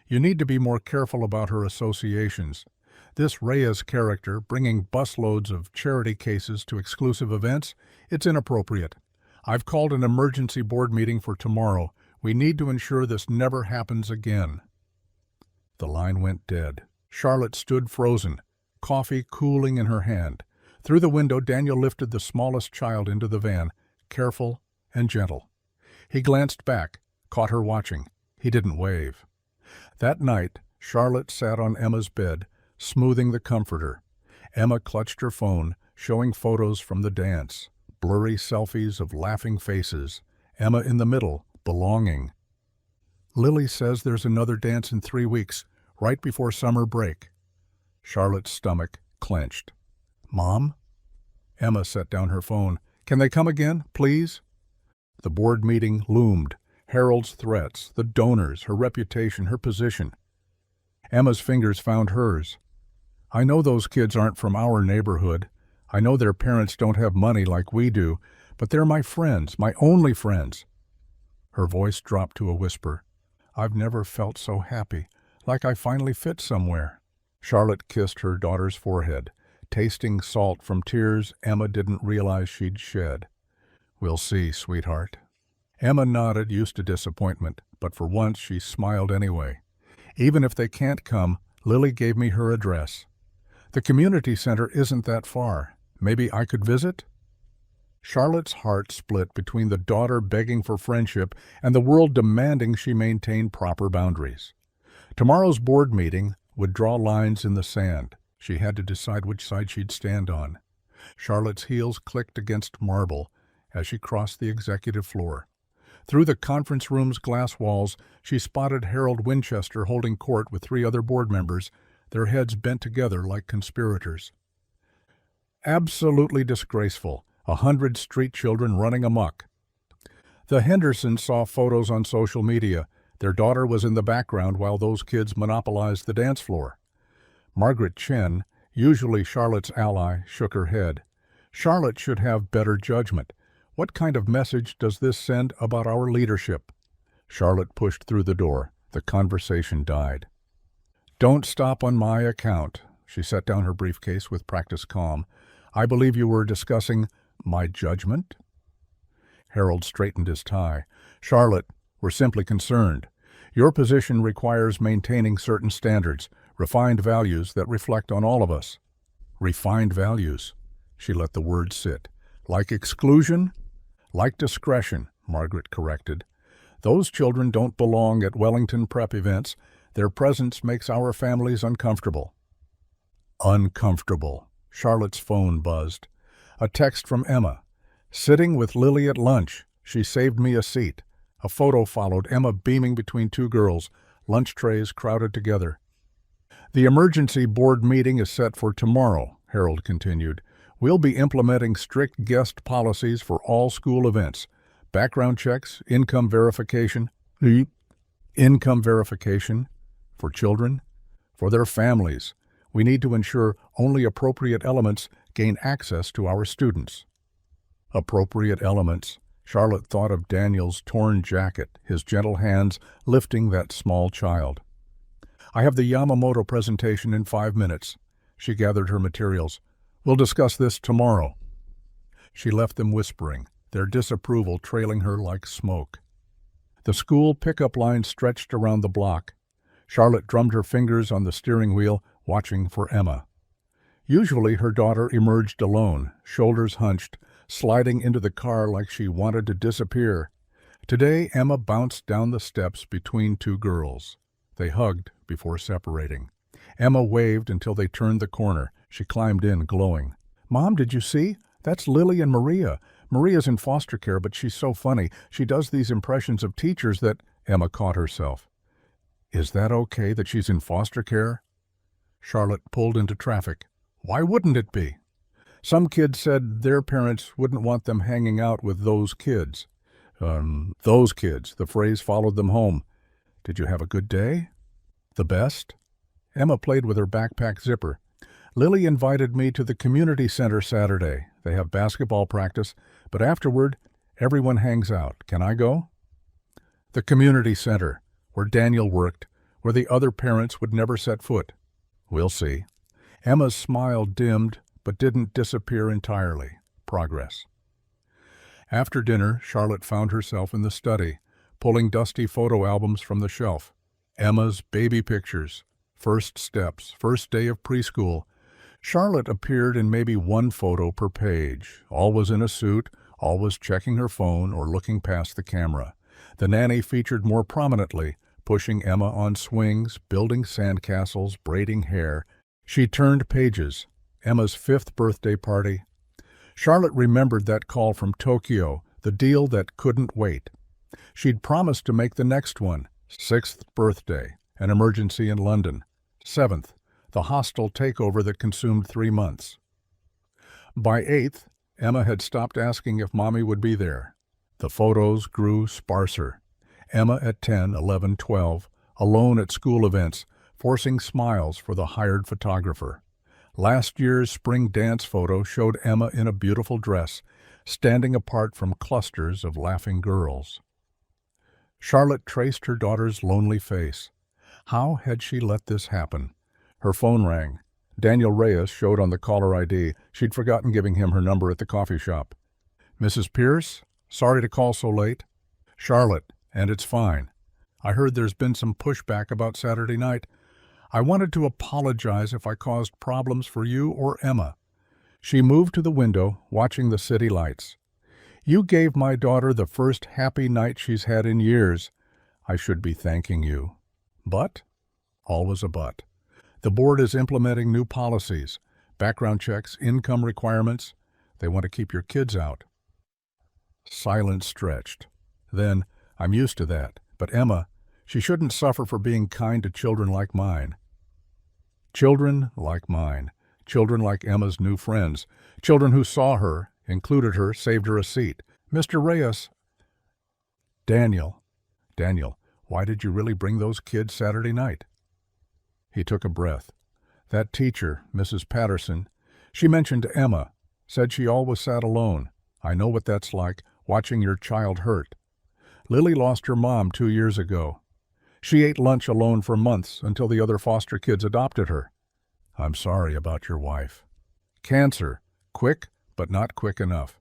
You need to be more careful about her associations. This Reyes character, bringing busloads of charity cases to exclusive events, it's inappropriate. I've called an emergency board meeting for tomorrow. We need to ensure this never happens again. The line went dead. Charlotte stood frozen, coffee cooling in her hand. Through the window, Daniel lifted the smallest child into the van, careful and gentle. He glanced back, caught her watching. He didn't wave. That night, Charlotte sat on Emma's bed, smoothing the comforter. Emma clutched her phone, showing photos from the dance, blurry selfies of laughing faces. Emma in the middle, belonging. Lily says there's another dance in 3 weeks, right before summer break. Charlotte's stomach clenched. Mom? Emma set down her phone. Can they come again, please? The board meeting loomed. Harold's threats, the donors, her reputation, her position. Emma's fingers found hers. I know those kids aren't from our neighborhood. I know their parents don't have money like we do, but they're my friends, my only friends. Her voice dropped to a whisper. I've never felt so happy, like I finally fit somewhere. Charlotte kissed her daughter's forehead, tasting salt from tears Emma didn't realize she'd shed. We'll see, sweetheart. Emma nodded, used to disappointment, but for once she smiled anyway. Even if they can't come, Lily gave me her address. The community center isn't that far. Maybe I could visit? Charlotte's heart split between the daughter begging for friendship and the world demanding she maintain proper boundaries. Tomorrow's board meeting would draw lines in the sand. She had to decide which side she'd stand on. Charlotte's heels clicked against marble as she crossed the executive floor. Through the conference room's glass walls, she spotted Harold Winchester holding court with 3 other board members, their heads bent together like conspirators. Absolutely disgraceful. 100 street children running amok. The Hendersons saw photos on social media. Their daughter was in the background while those kids monopolized the dance floor. Margaret Chen, usually Charlotte's ally, shook her head. Charlotte should have better judgment. What kind of message does this send about our leadership? Charlotte pushed through the door. The conversation died. Don't stop on my account. She set down her briefcase with practiced calm. I believe you were discussing my judgment? Harold straightened his tie. Charlotte, we're simply concerned. Your position requires maintaining certain standards, refined values that reflect on all of us. Refined values. She let the word sit. Like exclusion? Like discretion, Margaret corrected. Those children don't belong at Wellington prep events. Their presence makes our families uncomfortable. Uncomfortable. Charlotte's phone buzzed. A text from Emma. Sitting with Lily at lunch. She saved me a seat. A photo followed, Emma beaming between two girls, lunch trays crowded together. The emergency board meeting is set for tomorrow, Harold continued. We'll be implementing strict guest policies for all school events. Background checks, income verification. Income verification for children, for their families. We need to ensure only appropriate elements gain access to our students. Appropriate elements. Charlotte thought of Daniel's torn jacket, his gentle hands lifting that small child. I have the Yamamoto presentation in 5 minutes. She gathered her materials. We'll discuss this tomorrow. She left them whispering, their disapproval trailing her like smoke. The school pickup line stretched around the block. Charlotte drummed her fingers on the steering wheel, watching for Emma. Usually her daughter emerged alone, shoulders hunched, sliding into the car like she wanted to disappear. Today Emma bounced down the steps between two girls. They hugged before separating. Emma waved until they turned the corner. She climbed in, glowing. Mom, did you see? That's Lily and Maria. Maria's in foster care, but she's so funny. She does these impressions of teachers that... Emma caught herself. Is that okay that she's in foster care? Charlotte pulled into traffic. Why wouldn't it be? Some kids said their parents wouldn't want them hanging out with those kids. Those kids. The phrase followed them home. Did you have a good day? The best? Emma played with her backpack zipper. Lily invited me to the community center Saturday. They have basketball practice, but afterward, everyone hangs out. Can I go? The community center, where Daniel worked, where the other parents would never set foot. We'll see. Emma's smile dimmed, but didn't disappear entirely. Progress. After dinner, Charlotte found herself in the study, pulling dusty photo albums from the shelf. Emma's baby pictures, first steps, first day of preschool. Charlotte appeared in maybe one photo per page, always in a suit, always checking her phone or looking past the camera. The nanny featured more prominently, pushing Emma on swings, building sandcastles, braiding hair. She turned pages. Emma's 5th birthday party. Charlotte remembered that call from Tokyo, the deal that couldn't wait. She'd promised to make the next one. 6th birthday, an emergency in London. 7th, the hostile takeover that consumed 3 months. By 8th, Emma had stopped asking if Mommy would be there. The photos grew sparser. Emma at 10, 11, 12, alone at school events, forcing smiles for the hired photographer. Last year's spring dance photo showed Emma in a beautiful dress, standing apart from clusters of laughing girls. Charlotte traced her daughter's lonely face. How had she let this happen? Her phone rang. Daniel Reyes showed on the caller ID. She'd forgotten giving him her number at the coffee shop. Mrs. Pierce? Sorry to call so late. Charlotte, and it's fine. I heard there's been some pushback about Saturday night. I wanted to apologize if I caused problems for you or Emma. She moved to the window, watching the city lights. You gave my daughter the first happy night she's had in years. I should be thanking you. But? Always a but. The board is implementing new policies, background checks, income requirements. They want to keep your kids out. Silence stretched. Then, I'm used to that. But Emma, she shouldn't suffer for being kind to children like mine. Children like mine. Children like Emma's new friends. Children who saw her, included her, saved her a seat. Mr. Reyes. Daniel, why did you really bring those kids Saturday night? He took a breath. That teacher, Mrs. Patterson, she mentioned Emma, said she always sat alone. I know what that's like, watching your child hurt. Lily lost her mom 2 years ago. She ate lunch alone for months until the other foster kids adopted her. I'm sorry about your wife. Cancer. Quick, but not quick enough.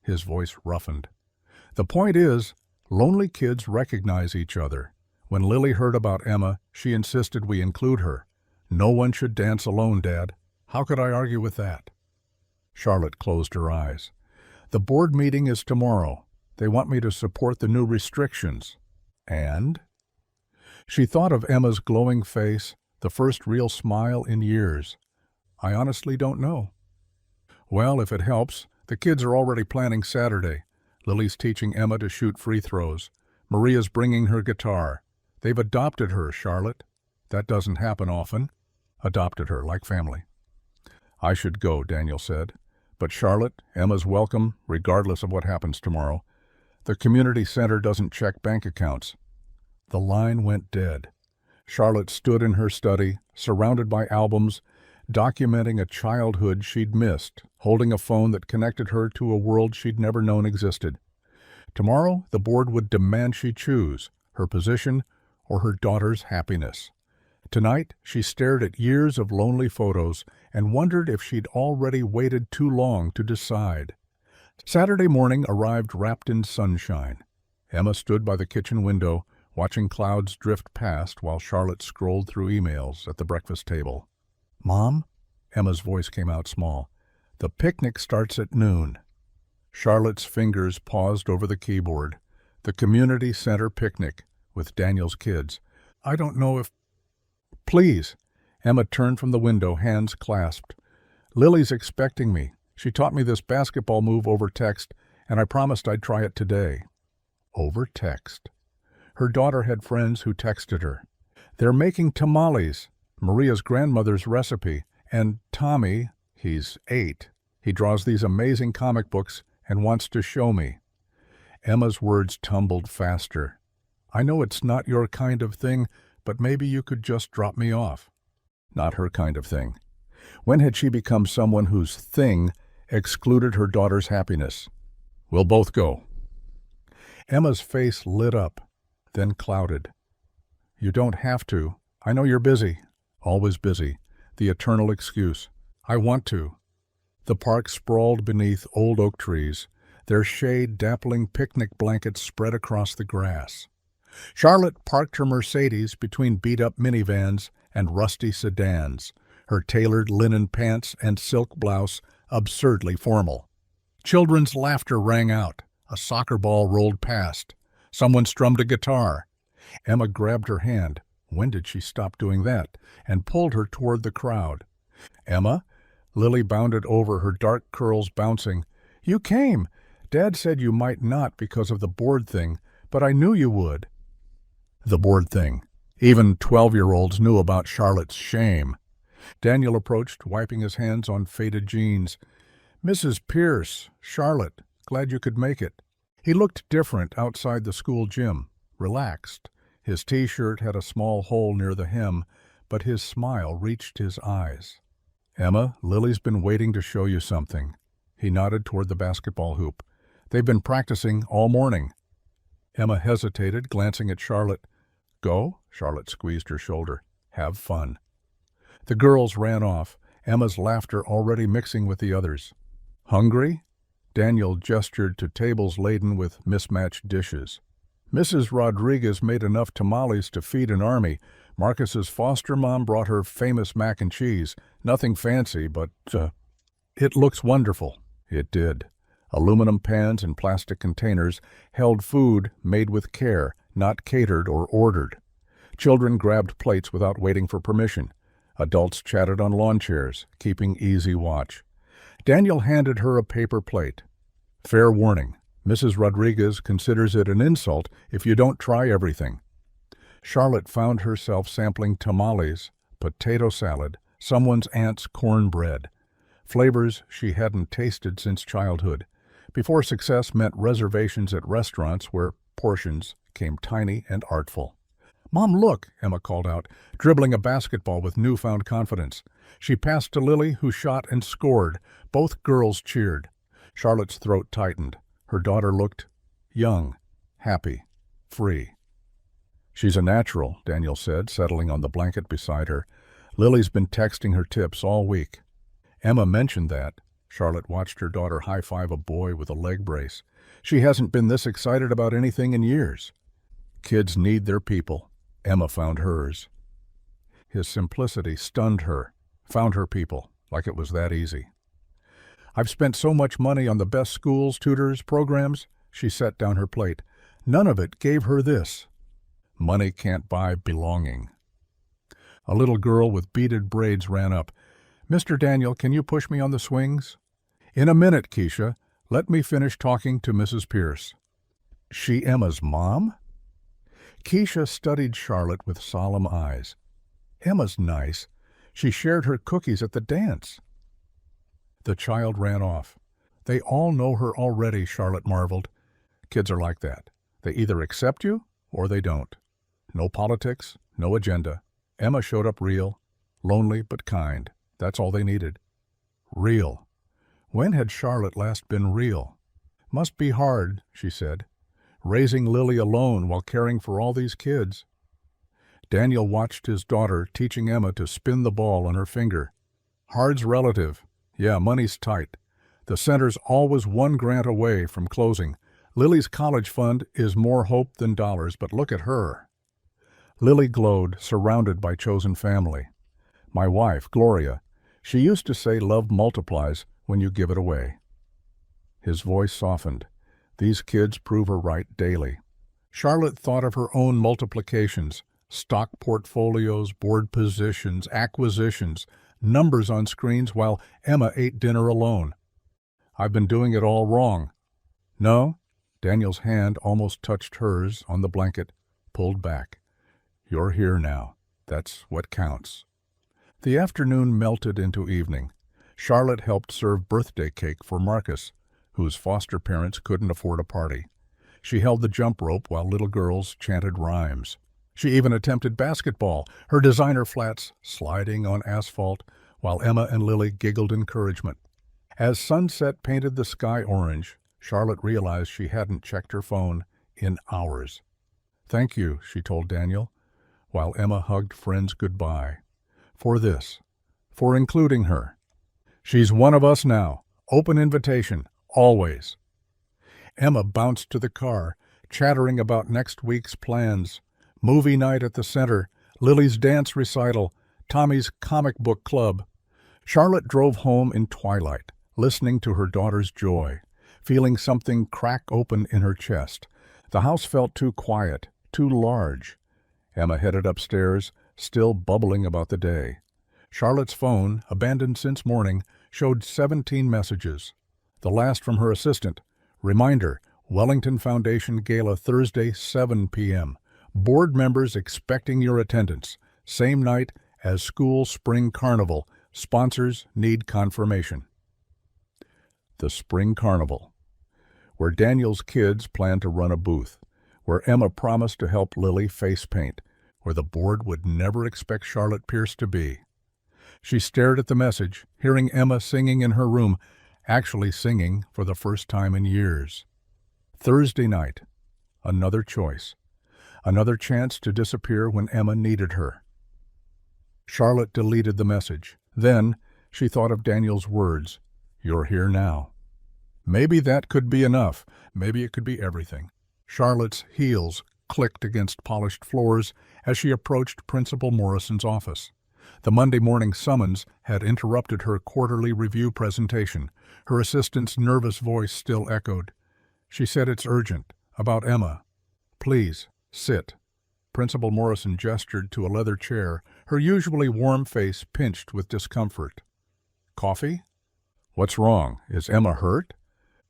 His voice roughened. The point is, lonely kids recognize each other. When Lily heard about Emma, she insisted we include her. No one should dance alone, Dad. How could I argue with that? Charlotte closed her eyes. The board meeting is tomorrow. They want me to support the new restrictions. And? She thought of Emma's glowing face, the first real smile in years. I honestly don't know. Well, if it helps, the kids are already planning Saturday. Lily's teaching Emma to shoot free throws. Maria's bringing her guitar. They've adopted her, Charlotte. That doesn't happen often. Adopted her, like family. I should go, Daniel said. But Charlotte, Emma's welcome, regardless of what happens tomorrow. The community center doesn't check bank accounts. The line went dead. Charlotte stood in her study, surrounded by albums, documenting a childhood she'd missed, holding a phone that connected her to a world she'd never known existed. Tomorrow, the board would demand she choose her position or her daughter's happiness. Tonight, she stared at years of lonely photos and wondered if she'd already waited too long to decide. Saturday morning arrived wrapped in sunshine. Emma stood by the kitchen window, watching clouds drift past while Charlotte scrolled through emails at the breakfast table. Mom? Emma's voice came out small. The picnic starts at noon. Charlotte's fingers paused over the keyboard. The community center picnic with Daniel's kids. I don't know if... Please. Emma turned from the window, hands clasped. Lily's expecting me. She taught me this basketball move over text, and I promised I'd try it today. Over text. Her daughter had friends who texted her. They're making tamales, Maria's grandmother's recipe, and Tommy, he's 8. He draws these amazing comic books and wants to show me. Emma's words tumbled faster. I know it's not your kind of thing, but maybe you could just drop me off. Not her kind of thing. When had she become someone whose thing excluded her daughter's happiness? We'll both go. Emma's face lit up, then clouded. You don't have to. I know you're busy. Always busy. The eternal excuse. I want to. The park sprawled beneath old oak trees, their shade dappling picnic blankets spread across the grass. Charlotte parked her Mercedes between beat-up minivans and rusty sedans, her tailored linen pants and silk blouse absurdly formal. Children's laughter rang out. A soccer ball rolled past. Someone strummed a guitar. Emma grabbed her hand. When did she stop doing that? And pulled her toward the crowd. Emma? Lily bounded over, her dark curls bouncing. You came. Dad said you might not because of the board thing, but I knew you would. The board thing. Even 12-year-olds knew about Charlotte's shame. Daniel approached, wiping his hands on faded jeans. Mrs. Pierce, Charlotte, glad you could make it. He looked different outside the school gym, relaxed. His T-shirt had a small hole near the hem, but his smile reached his eyes. Emma, Lily's been waiting to show you something. He nodded toward the basketball hoop. They've been practicing all morning. Emma hesitated, glancing at Charlotte. Go? Charlotte squeezed her shoulder. Have fun. The girls ran off, Emma's laughter already mixing with the others. Hungry? Daniel gestured to tables laden with mismatched dishes. Mrs. Rodriguez made enough tamales to feed an army. Marcus's foster mom brought her famous mac and cheese. Nothing fancy, but, it looks wonderful. It did. Aluminum pans and plastic containers held food made with care, not catered or ordered. Children grabbed plates without waiting for permission. Adults chatted on lawn chairs, keeping easy watch. Daniel handed her a paper plate. Fair warning. Mrs. Rodriguez considers it an insult if you don't try everything. Charlotte found herself sampling tamales, potato salad, someone's aunt's cornbread, flavors she hadn't tasted since childhood, before success meant reservations at restaurants where portions came tiny and artful. Mom, look, Emma called out, dribbling a basketball with newfound confidence. She passed to Lily, who shot and scored. Both girls cheered. Charlotte's throat tightened. Her daughter looked young, happy, free. She's a natural, Daniel said, settling on the blanket beside her. Lily's been texting her tips all week. Emma mentioned that. Charlotte watched her daughter high-five a boy with a leg brace. She hasn't been this excited about anything in years. Kids need their people. Emma found hers. His simplicity stunned her, found her people, like it was that easy. I've spent so much money on the best schools, tutors, programs. She set down her plate. None of it gave her this. Money can't buy belonging. A little girl with beaded braids ran up. Mr. Daniel, can you push me on the swings? In a minute, Keisha. Let me finish talking to Mrs. Pierce. She Emma's mom? Keisha studied Charlotte with solemn eyes. Emma's nice. She shared her cookies at the dance. The child ran off. They all know her already, Charlotte marveled. Kids are like that. They either accept you or they don't. No politics, no agenda. Emma showed up real, lonely but kind. That's all they needed. Real. When had Charlotte last been real? Must be hard, she said, raising Lily alone while caring for all these kids. Daniel watched his daughter teaching Emma to spin the ball on her finger. Hard's relative. Yeah, money's tight. The center's always one grant away from closing. Lily's college fund is more hope than dollars, but look at her. Lily glowed, surrounded by chosen family. My wife, Gloria, she used to say love multiplies when you give it away. His voice softened. These kids prove her right daily. Charlotte thought of her own multiplications, stock portfolios, board positions, acquisitions, numbers on screens while Emma ate dinner alone. I've been doing it all wrong. No? Daniel's hand almost touched hers on the blanket, pulled back. You're here now. That's what counts. The afternoon melted into evening. Charlotte helped serve birthday cake for Marcus, whose foster parents couldn't afford a party. She held the jump rope while little girls chanted rhymes. She even attempted basketball, her designer flats sliding on asphalt, while Emma and Lily giggled encouragement. As sunset painted the sky orange, Charlotte realized she hadn't checked her phone in hours. Thank you, she told Daniel, while Emma hugged friends goodbye. For this, for including her. She's one of us now. Open invitation, always. Emma bounced to the car, chattering about next week's plans. Movie night at the center, Lily's dance recital, Tommy's comic book club. Charlotte drove home in twilight, listening to her daughter's joy, feeling something crack open in her chest. The house felt too quiet, too large. Emma headed upstairs, still bubbling about the day. Charlotte's phone, abandoned since morning, showed 17 messages. The last from her assistant. Reminder, Wellington Foundation Gala Thursday, 7 p.m. Board members expecting your attendance. Same night as School Spring Carnival. Sponsors need confirmation. The Spring Carnival, where Daniel's kids plan to run a booth, where Emma promised to help Lily face paint, where the board would never expect Charlotte Pierce to be. She stared at the message, hearing Emma singing in her room, actually singing for the first time in years. Thursday night, another choice, another chance to disappear when Emma needed her. Charlotte deleted the message. Then she thought of Daniel's words, "You're here now." Maybe that could be enough. Maybe it could be everything. Charlotte's heels clicked against polished floors as she approached Principal Morrison's office. The Monday morning summons had interrupted her quarterly review presentation. Her assistant's nervous voice still echoed. She said, "It's urgent. About Emma. Please, sit." Principal Morrison gestured to a leather chair, her usually warm face pinched with discomfort. "Coffee? What's wrong? Is Emma hurt?"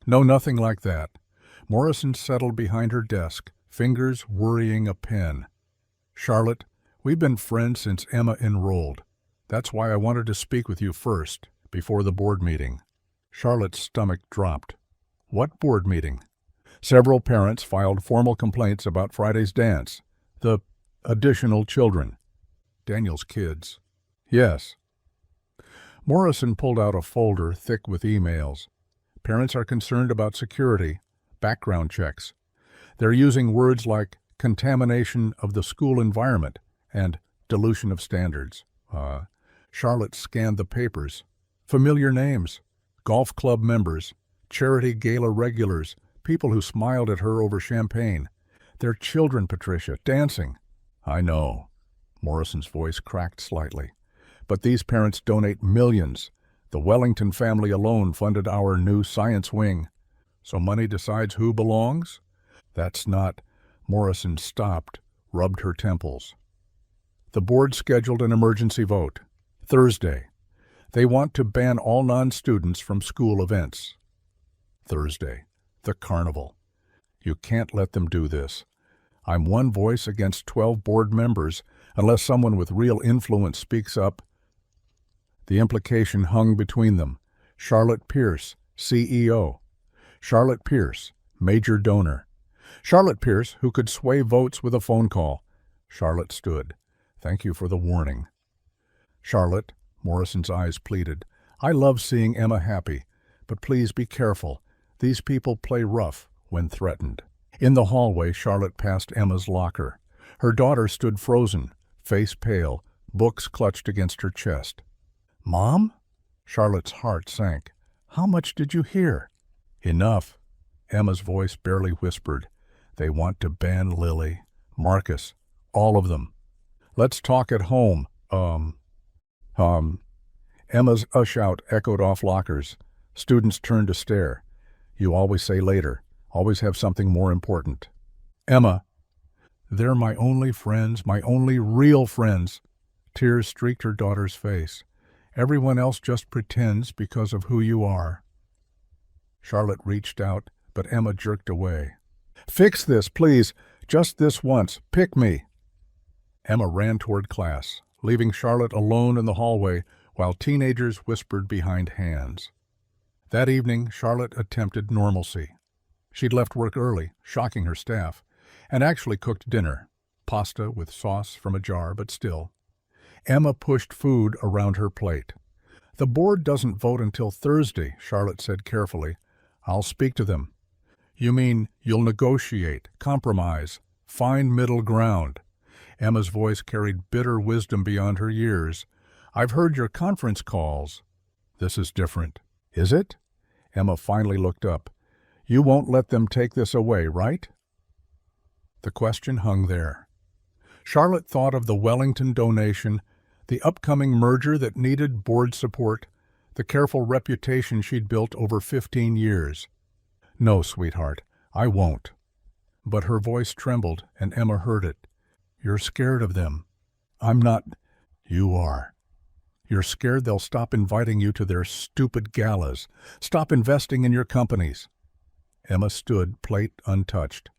"No, nothing like that." Morrison settled behind her desk, fingers worrying a pen. "Charlotte, we've been friends since Emma enrolled. That's why I wanted to speak with you first, before the board meeting." Charlotte's stomach dropped. "What board meeting?" Several parents filed formal complaints about Friday's dance. The additional children. Daniel's kids. Yes. Morrison pulled out a folder thick with emails. Parents are concerned about security, background checks. They're using words like contamination of the school environment and dilution of standards. Charlotte scanned the papers. Familiar names. Golf club members, charity gala regulars, people who smiled at her over champagne. They're children, Patricia, dancing. I know. Morrison's voice cracked slightly. But these parents donate millions. The Wellington family alone funded our new science wing. So money decides who belongs? That's not. Morrison stopped, rubbed her temples. The board scheduled an emergency vote. Thursday. They want to ban all non-students from school events. Thursday. The carnival. You can't let them do this. I'm one voice against 12 board members unless someone with real influence speaks up. The implication hung between them. Charlotte Pierce, CEO. Charlotte Pierce, major donor. Charlotte Pierce, who could sway votes with a phone call. Charlotte stood. Thank you for the warning. Charlotte, Morrison's eyes pleaded, I love seeing Emma happy, but please be careful. These people play rough when threatened. In the hallway, Charlotte passed Emma's locker. Her daughter stood frozen, face pale, books clutched against her chest. Mom? Charlotte's heart sank. How much did you hear? Enough. Emma's voice barely whispered. They want to ban Lily, Marcus, all of them. Let's talk at home. Emma's shout echoed off lockers. Students turned to stare. You always say later. Always have something more important. Emma. They're my only friends, my only real friends. Tears streaked her daughter's face. Everyone else just pretends because of who you are. Charlotte reached out, but Emma jerked away. Fix this, please. Just this once. Pick me. Emma ran toward class, leaving Charlotte alone in the hallway while teenagers whispered behind hands. That evening, Charlotte attempted normalcy. She'd left work early, shocking her staff, and actually cooked dinner, pasta with sauce from a jar, but still. Emma pushed food around her plate. The board doesn't vote until Thursday, Charlotte said carefully. I'll speak to them. You mean you'll negotiate, compromise, find middle ground? Emma's voice carried bitter wisdom beyond her years. I've heard your conference calls. This is different. Is it? Emma finally looked up. You won't let them take this away, right? The question hung there. Charlotte thought of the Wellington donation, the upcoming merger that needed board support, the careful reputation she'd built over 15 years. No, sweetheart, I won't. But her voice trembled, and Emma heard it. You're scared of them. I'm not. You are. You're scared they'll stop inviting you to their stupid galas, stop investing in your companies. Emma stood, plate untouched.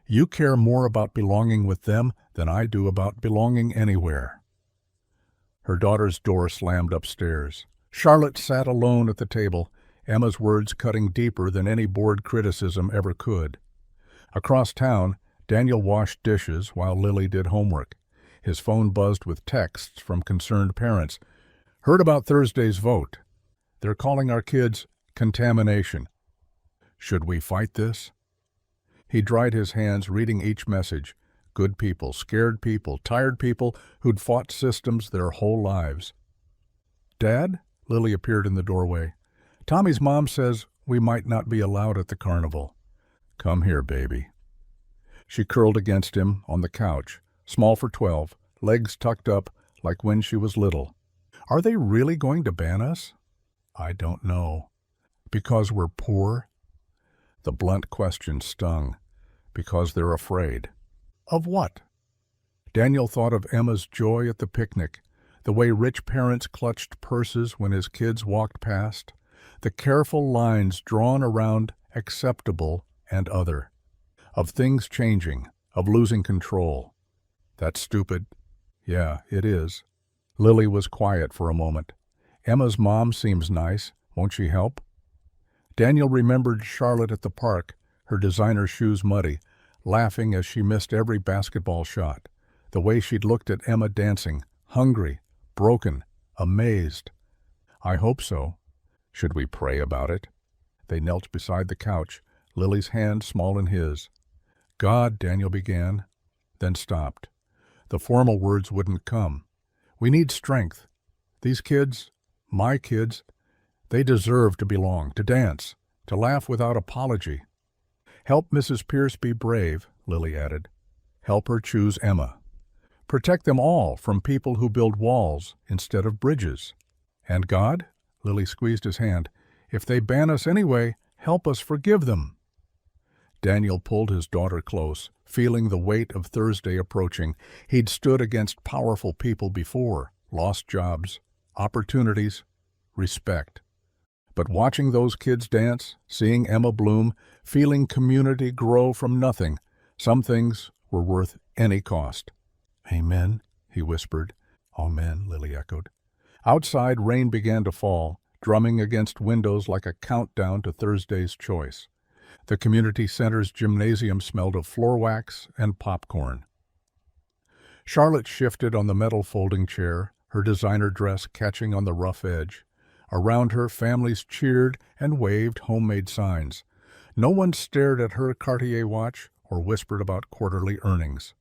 You care more about belonging with them than I do about belonging anywhere. Her daughter's door slammed upstairs. Charlotte sat alone at the table, Emma's words cutting deeper than any board criticism ever could. Across town, Daniel washed dishes while Lily did homework. His phone buzzed with texts from concerned parents. Heard about Thursday's vote. They're calling our kids contamination. Should we fight this? He dried his hands, reading each message. Good people, scared people, tired people who'd fought systems their whole lives. Dad? Lily appeared in the doorway. Tommy's mom says we might not be allowed at the carnival. Come here, baby. She curled against him on the couch, small for 12, legs tucked up like when she was little. Are they really going to ban us? I don't know. Because we're poor? The blunt question stung. Because they're afraid. Of what? Daniel thought of Emma's joy at the picnic, the way rich parents clutched purses when his kids walked past, the careful lines drawn around acceptable and other, of things changing, of losing control. That's stupid. Yeah, it is. Lily was quiet for a moment. Emma's mom seems nice. Won't she help? Daniel remembered Charlotte at the park, her designer shoes muddy, laughing as she missed every basketball shot, the way she'd looked at Emma dancing, hungry, broken, amazed. I hope so. Should we pray about it? They knelt beside the couch, Lily's hand small in his. God, Daniel began, then stopped. The formal words wouldn't come. We need strength. These kids, my kids, they deserve to belong, to dance, to laugh without apology. Help Mrs. Pierce be brave, Lily added. Help her choose Emma. Protect them all from people who build walls instead of bridges. And God? Lily squeezed his hand. "If they ban us anyway, help us forgive them." Daniel pulled his daughter close, feeling the weight of Thursday approaching. He'd stood against powerful people before, lost jobs, opportunities, respect. But watching those kids dance, seeing Emma bloom, feeling community grow from nothing, some things were worth any cost. "Amen," he whispered. "Amen," Lily echoed. Outside, rain began to fall, drumming against windows like a countdown to Thursday's choice. The community center's gymnasium smelled of floor wax and popcorn. Charlotte shifted on the metal folding chair, her designer dress catching on the rough edge. Around her, families cheered and waved homemade signs. No one stared at her Cartier watch or whispered about quarterly earnings.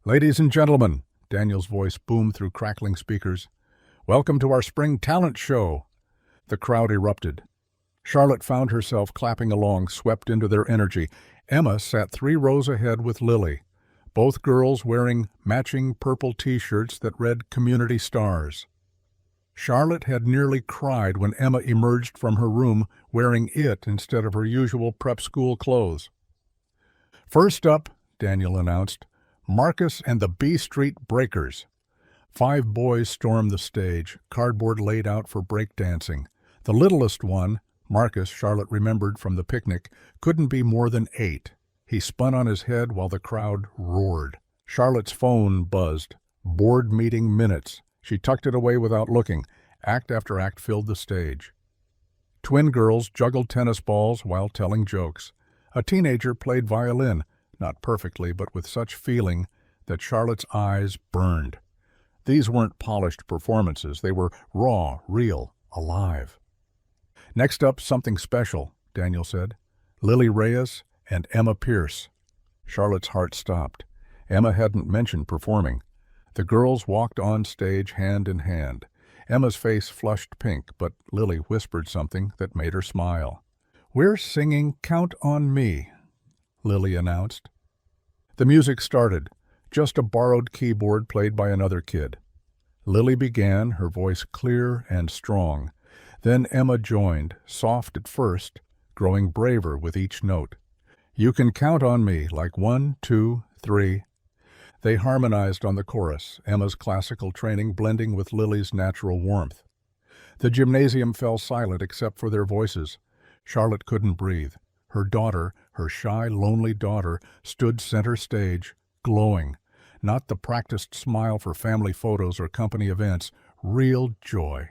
"Ladies and gentlemen," Daniel's voice boomed through crackling speakers, "welcome to our spring talent show." The crowd erupted. Charlotte found herself clapping along, swept into their energy. Emma sat 3 rows ahead with Lily, both girls wearing matching purple T-shirts that read Community Stars. Charlotte had nearly cried when Emma emerged from her room wearing it instead of her usual prep school clothes. "First up," Daniel announced, "Marcus and the B Street Breakers." 5 boys stormed the stage, cardboard laid out for breakdancing. The littlest one, Marcus, Charlotte remembered from the picnic, couldn't be more than 8. He spun on his head while the crowd roared. Charlotte's phone buzzed. Board meeting minutes. She tucked it away without looking. Act after act filled the stage. Twin girls juggled tennis balls while telling jokes. A teenager played violin, not perfectly but with such feeling that Charlotte's eyes burned. These weren't polished performances. They were raw, real, alive. "Next up, something special," Daniel said. "Lily Reyes and Emma Pierce." Charlotte's heart stopped. Emma hadn't mentioned performing. The girls walked on stage hand in hand. Emma's face flushed pink, but Lily whispered something that made her smile. "We're singing Count on Me," Lily announced. The music started, just a borrowed keyboard played by another kid. Lily began, her voice clear and strong. Then Emma joined, soft at first, growing braver with each note. "You can count on me, like 1, 2, 3. They harmonized on the chorus, Emma's classical training blending with Lily's natural warmth. The gymnasium fell silent except for their voices. Charlotte couldn't breathe. Her daughter, her shy, lonely daughter, stood center stage, glowing. Not the practiced smile for family photos or company events, real joy.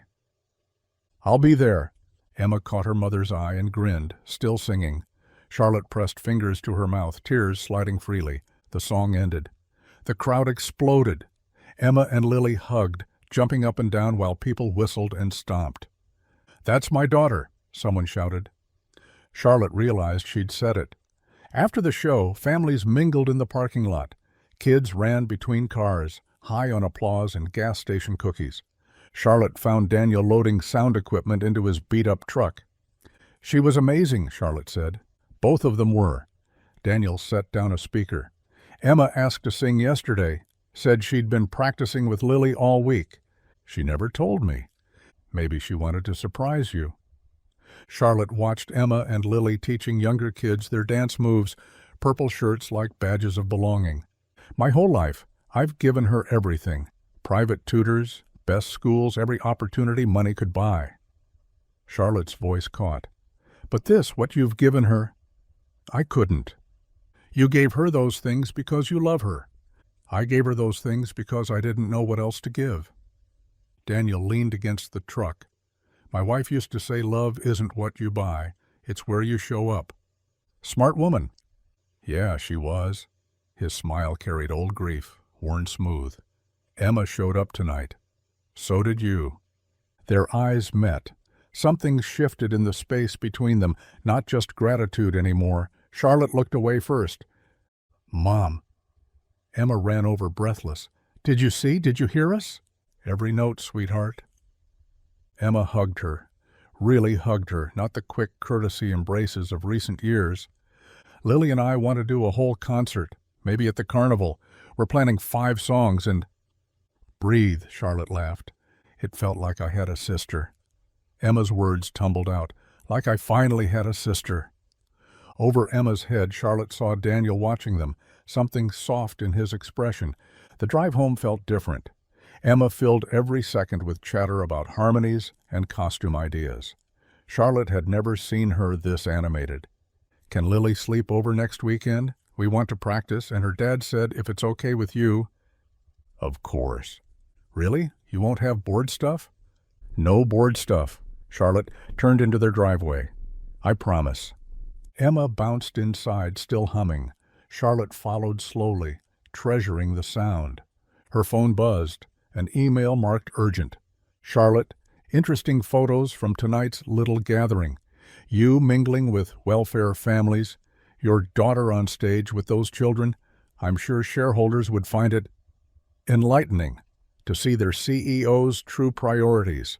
"I'll be there." Emma caught her mother's eye and grinned, still singing. Charlotte pressed fingers to her mouth, tears sliding freely. The song ended. The crowd exploded. Emma and Lily hugged, jumping up and down while people whistled and stomped. "That's my daughter," someone shouted. Charlotte realized she'd said it. After the show, families mingled in the parking lot. Kids ran between cars, high on applause and gas station cookies. Charlotte found Daniel loading sound equipment into his beat-up truck. "She was amazing," Charlotte said. Both of them were. Daniel set down a speaker. "Emma asked to sing yesterday, said she'd been practicing with Lily all week. She never told me. Maybe she wanted to surprise you." Charlotte watched Emma and Lily teaching younger kids their dance moves, purple shirts like badges of belonging. "My whole life, I've given her everything. Private tutors, best schools, every opportunity money could buy." Charlotte's voice caught. "But this, what you've given her, I couldn't. You gave her those things because you love her. I gave her those things because I didn't know what else to give." Daniel leaned against the truck. "My wife used to say love isn't what you buy, it's where you show up." "Smart woman." "Yeah, she was." His smile carried old grief, worn smooth. "Emma showed up tonight. So did you." Their eyes met. Something shifted in the space between them, not just gratitude anymore. Charlotte looked away first. "Mom." Emma ran over breathless. "Did you see? Did you hear us?" "Every note, sweetheart." Emma hugged her. Really hugged her, not the quick courtesy embraces of recent years. "Lily and I want to do a whole concert, maybe at the carnival. We're planning 5 songs and—" "Breathe," Charlotte laughed. "It felt like I had a sister." Emma's words tumbled out, like I finally had a sister. Over Emma's head, Charlotte saw Daniel watching them, something soft in his expression. The drive home felt different. Emma filled every second with chatter about harmonies and costume ideas. Charlotte had never seen her this animated. Can Lily sleep over next weekend? We want to practice, and her dad said if it's okay with you. Of course. Really? You won't have board stuff? No board stuff. Charlotte turned into their driveway. I promise. Emma bounced inside, still humming. Charlotte followed slowly, treasuring the sound. Her phone buzzed. An email marked urgent. Charlotte, interesting photos from tonight's little gathering. You mingling with welfare families. Your daughter on stage with those children. I'm sure shareholders would find it enlightening to see their CEO's true priorities.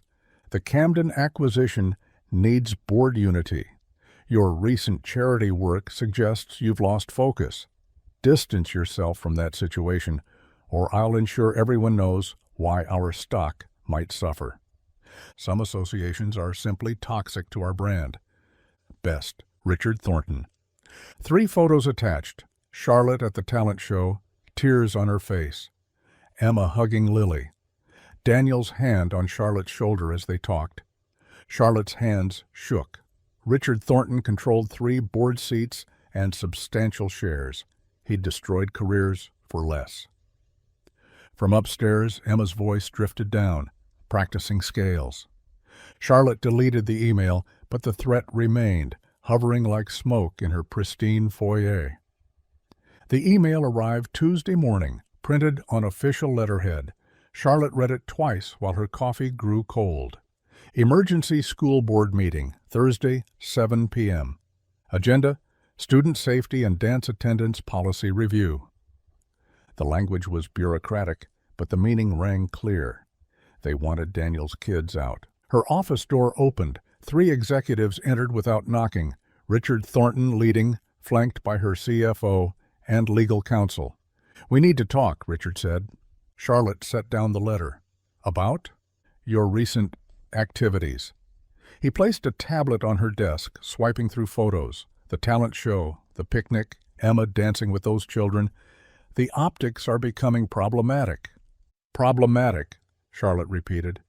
The Camden acquisition needs board unity. Your recent charity work suggests you've lost focus. Distance yourself from that situation, or I'll ensure everyone knows why our stock might suffer. Some associations are simply toxic to our brand. Best, Richard Thornton. 3 photos attached. Charlotte at the talent show, tears on her face. Emma hugging Lily. Daniel's hand on Charlotte's shoulder as they talked. Charlotte's hands shook. Richard Thornton controlled 3 board seats and substantial shares. He'd destroyed careers for less. From upstairs, Emma's voice drifted down, practicing scales. Charlotte deleted the email, but the threat remained, hovering like smoke in her pristine foyer. The email arrived Tuesday morning, printed on official letterhead. Charlotte read it twice while her coffee grew cold. Emergency School Board Meeting, Thursday, 7 p.m. Agenda, Student Safety and Dance Attendance Policy Review. The language was bureaucratic, but the meaning rang clear. They wanted Daniel's kids out. Her office door opened. 3 executives entered without knocking, Richard Thornton leading, flanked by her CFO and legal counsel. We need to talk, Richard said. Charlotte set down the letter. About? Your recent activities. He placed a tablet on her desk, swiping through photos. The talent show, the picnic, Emma dancing with those children. The optics are becoming problematic. Problematic, Charlotte repeated.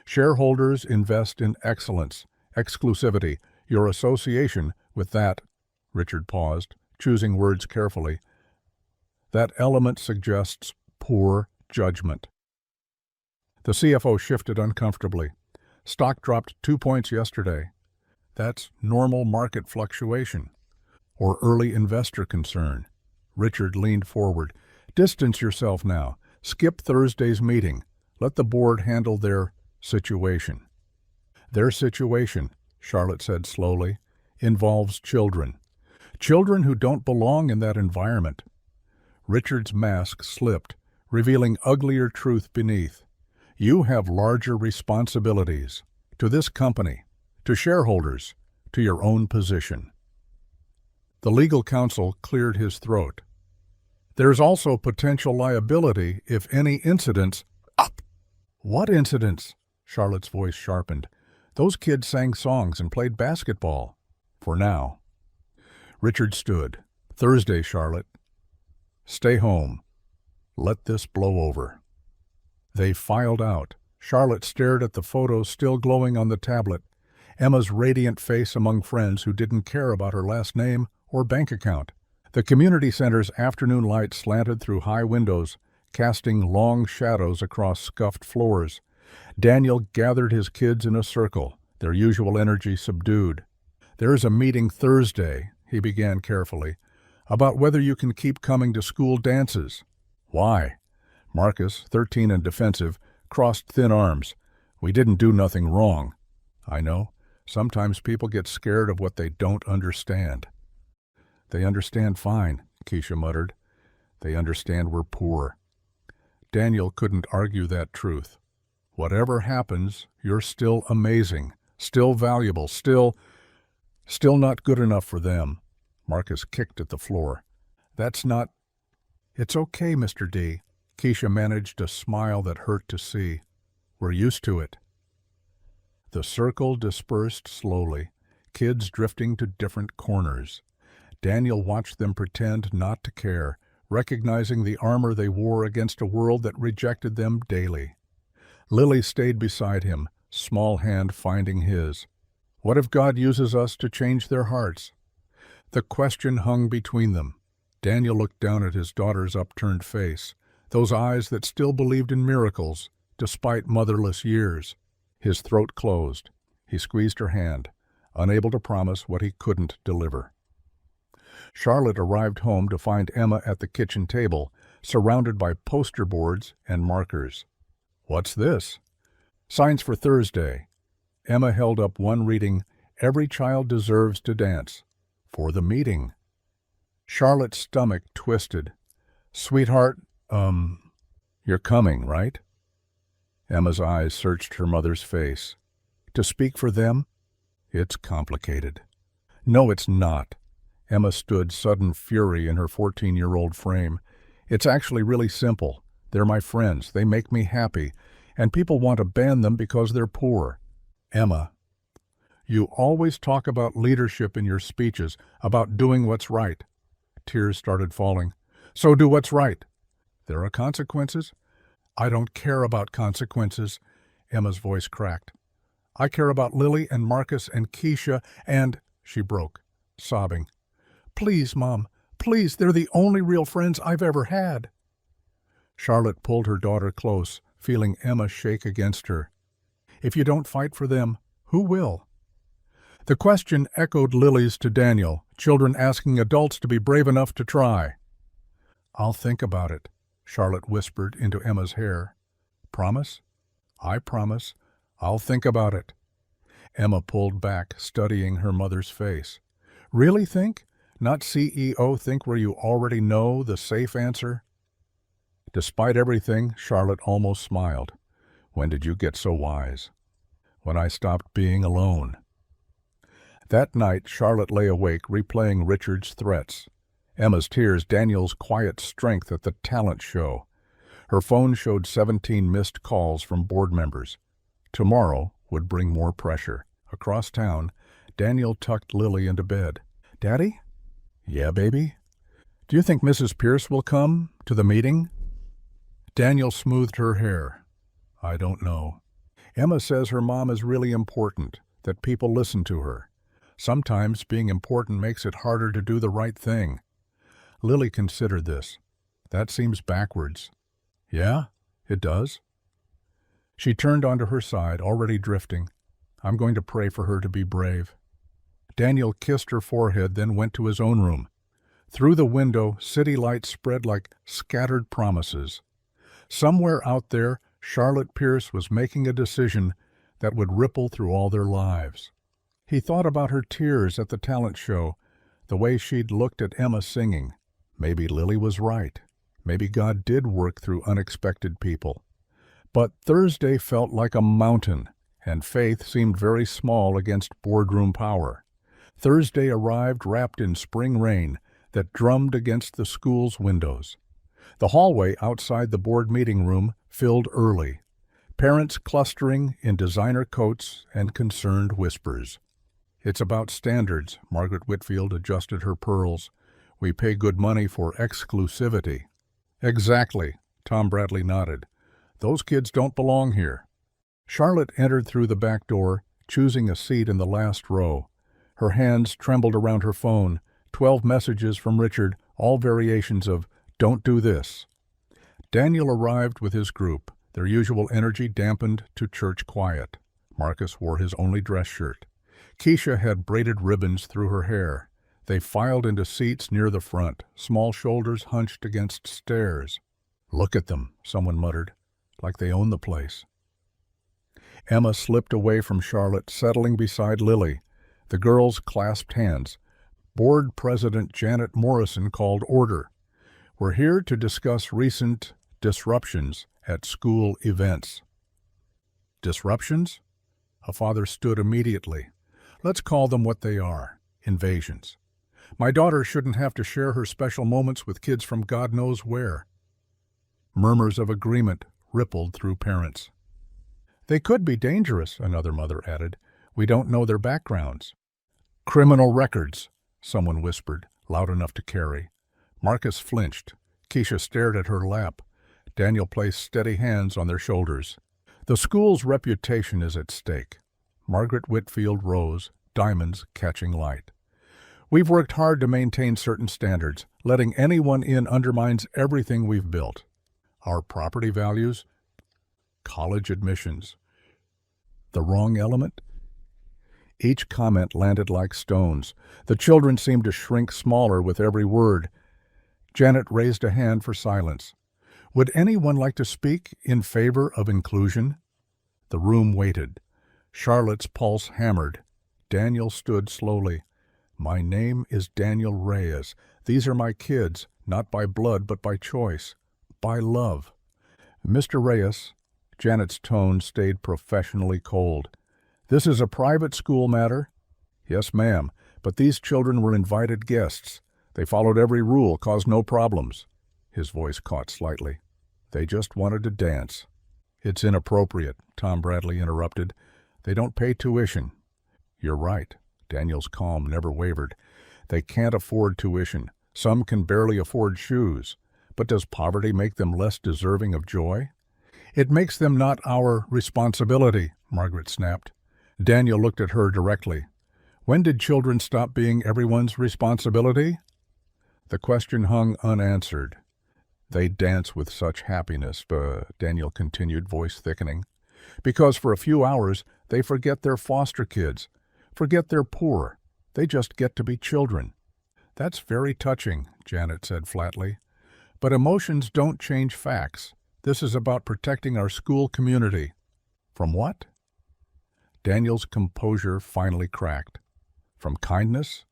Shareholders invest in excellence, exclusivity. Your association with that, Richard paused, choosing words carefully. That element suggests poor judgment. The CFO shifted uncomfortably. Stock dropped 2 points yesterday. That's normal market fluctuation. Or early investor concern. Richard leaned forward. Distance yourself now. Skip Thursday's meeting. Let the board handle their situation. Their situation, Charlotte said slowly, involves children. Children who don't belong in that environment. Richard's mask slipped, revealing uglier truth beneath. You have larger responsibilities. To this company, to shareholders, to your own position. The legal counsel cleared his throat. There's also potential liability if any incidents... Up! What incidents? Charlotte's voice sharpened. Those kids sang songs and played basketball. For now. Richard stood. Thursday, Charlotte. Stay home. Let this blow over. They filed out. Charlotte stared at the photos still glowing on the tablet. Emma's radiant face among friends who didn't care about her last name or bank account. The community center's afternoon light slanted through high windows, casting long shadows across scuffed floors. Daniel gathered his kids in a circle, their usual energy subdued. There's a meeting Thursday, he began carefully, about whether you can keep coming to school dances. Why? Marcus, 13 and defensive, crossed thin arms. We didn't do nothing wrong. I know. Sometimes people get scared of what they don't understand. They understand fine, Keisha muttered. They understand we're poor. Daniel couldn't argue that truth. Whatever happens, you're still amazing, still valuable, still not good enough for them. Marcus kicked at the floor. That's not... It's okay, Mr. D. Keisha managed a smile that hurt to see. We're used to it. The circle dispersed slowly, kids drifting to different corners. Daniel watched them pretend not to care, recognizing the armor they wore against a world that rejected them daily. Lily stayed beside him, small hand finding his. What if God uses us to change their hearts? The question hung between them. Daniel looked down at his daughter's upturned face, those eyes that still believed in miracles, despite motherless years. His throat closed. He squeezed her hand, unable to promise what he couldn't deliver. Charlotte arrived home to find Emma at the kitchen table, surrounded by poster boards and markers. "What's this?" "Signs for Thursday." Emma held up one reading, "Every child deserves to dance." "For the meeting." Charlotte's stomach twisted. "Sweetheart, you're coming, right?" Emma's eyes searched her mother's face. "To speak for them?" "It's complicated." "No, it's not." Emma stood sudden fury in her 14-year-old frame. "It's actually really simple. They're my friends. They make me happy. And people want to ban them because they're poor." "Emma, you always talk about leadership in your speeches, about doing what's right." Tears started falling. "So do what's right." "There are consequences." "I don't care about consequences." Emma's voice cracked. "I care about Lily and Marcus and Keisha and—" She broke, sobbing. "Please, Mom, please, they're the only real friends I've ever had." Charlotte pulled her daughter close, feeling Emma shake against her. "If you don't fight for them, who will?" The question echoed Lily's to Daniel, children asking adults to be brave enough to try. "I'll think about it," Charlotte whispered into Emma's hair. "Promise?" "I promise. I'll think about it." Emma pulled back, studying her mother's face. "Really think? Not CEO think where you already know the safe answer?" Despite everything, Charlotte almost smiled. "When did you get so wise?" "When I stopped being alone." That night, Charlotte lay awake, replaying Richard's threats. Emma's tears, Daniel's quiet strength at the talent show. Her phone showed 17 missed calls from board members. Tomorrow would bring more pressure. Across town, Daniel tucked Lily into bed. "Daddy?" "Yeah, baby?" "Do you think Mrs. Pierce will come to the meeting?" Daniel smoothed her hair. "I don't know. Emma says her mom is really important, that people listen to her. Sometimes being important makes it harder to do the right thing." Lily considered this. "That seems backwards." "Yeah, it does." She turned onto her side, already drifting. "I'm going to pray for her to be brave." Daniel kissed her forehead, then went to his own room. Through the window, city lights spread like scattered promises. Somewhere out there, Charlotte Pierce was making a decision that would ripple through all their lives. He thought about her tears at the talent show, the way she'd looked at Emma singing. Maybe Lily was right. Maybe God did work through unexpected people. But Thursday felt like a mountain, and faith seemed very small against boardroom power. Thursday arrived wrapped in spring rain that drummed against the school's windows. The hallway outside the board meeting room filled early, parents clustering in designer coats and concerned whispers. "It's about standards," Margaret Whitfield adjusted her pearls. "We pay good money for exclusivity." "Exactly," Tom Bradley nodded. "Those kids don't belong here." Charlotte entered through the back door, choosing a seat in the last row. Her hands trembled around her phone, 12 messages from Richard, all variations of "don't do this." Daniel arrived with his group, their usual energy dampened to church quiet. Marcus wore his only dress shirt. Keisha had braided ribbons through her hair. They filed into seats near the front, small shoulders hunched against stairs. "Look at them," someone muttered, "like they own the place." Emma slipped away from Charlotte, settling beside Lily. The girls clasped hands. Board President Janet Morrison called order. "We're here to discuss recent disruptions at school events." "Disruptions?" A father stood immediately. "Let's call them what they are, invasions. My daughter shouldn't have to share her special moments with kids from God knows where." Murmurs of agreement rippled through parents. They could be dangerous, another mother added. We don't know their backgrounds. Criminal records, someone whispered, loud enough to carry. Marcus flinched. Keisha stared at her lap. Daniel placed steady hands on their shoulders. The school's reputation is at stake. Margaret Whitfield rose, diamonds catching light. We've worked hard to maintain certain standards. Letting anyone in undermines everything we've built. Our property values, college admissions. The wrong element? Each comment landed like stones. The children seemed to shrink smaller with every word. Janet raised a hand for silence. Would anyone like to speak in favor of inclusion? The room waited. Charlotte's pulse hammered. Daniel stood slowly. My name is Daniel Reyes. These are my kids, not by blood but by choice, by love. Mr. Reyes, Janet's tone stayed professionally cold. This is a private school matter? Yes, ma'am, but these children were invited guests. They followed every rule, caused no problems. His voice caught slightly. They just wanted to dance. It's inappropriate, Tom Bradley interrupted. They don't pay tuition. You're right. Daniel's calm never wavered. They can't afford tuition. Some can barely afford shoes. But does poverty make them less deserving of joy? It makes them not our responsibility, Margaret snapped. Daniel looked at her directly. When did children stop being everyone's responsibility? The question hung unanswered. They dance with such happiness, Daniel continued, voice thickening, because for a few hours they forget they're foster kids, forget they're poor. They just get to be children. That's very touching, Janet said flatly. But emotions don't change facts. This is about protecting our school community. From what? Daniel's composure finally cracked. From kindness?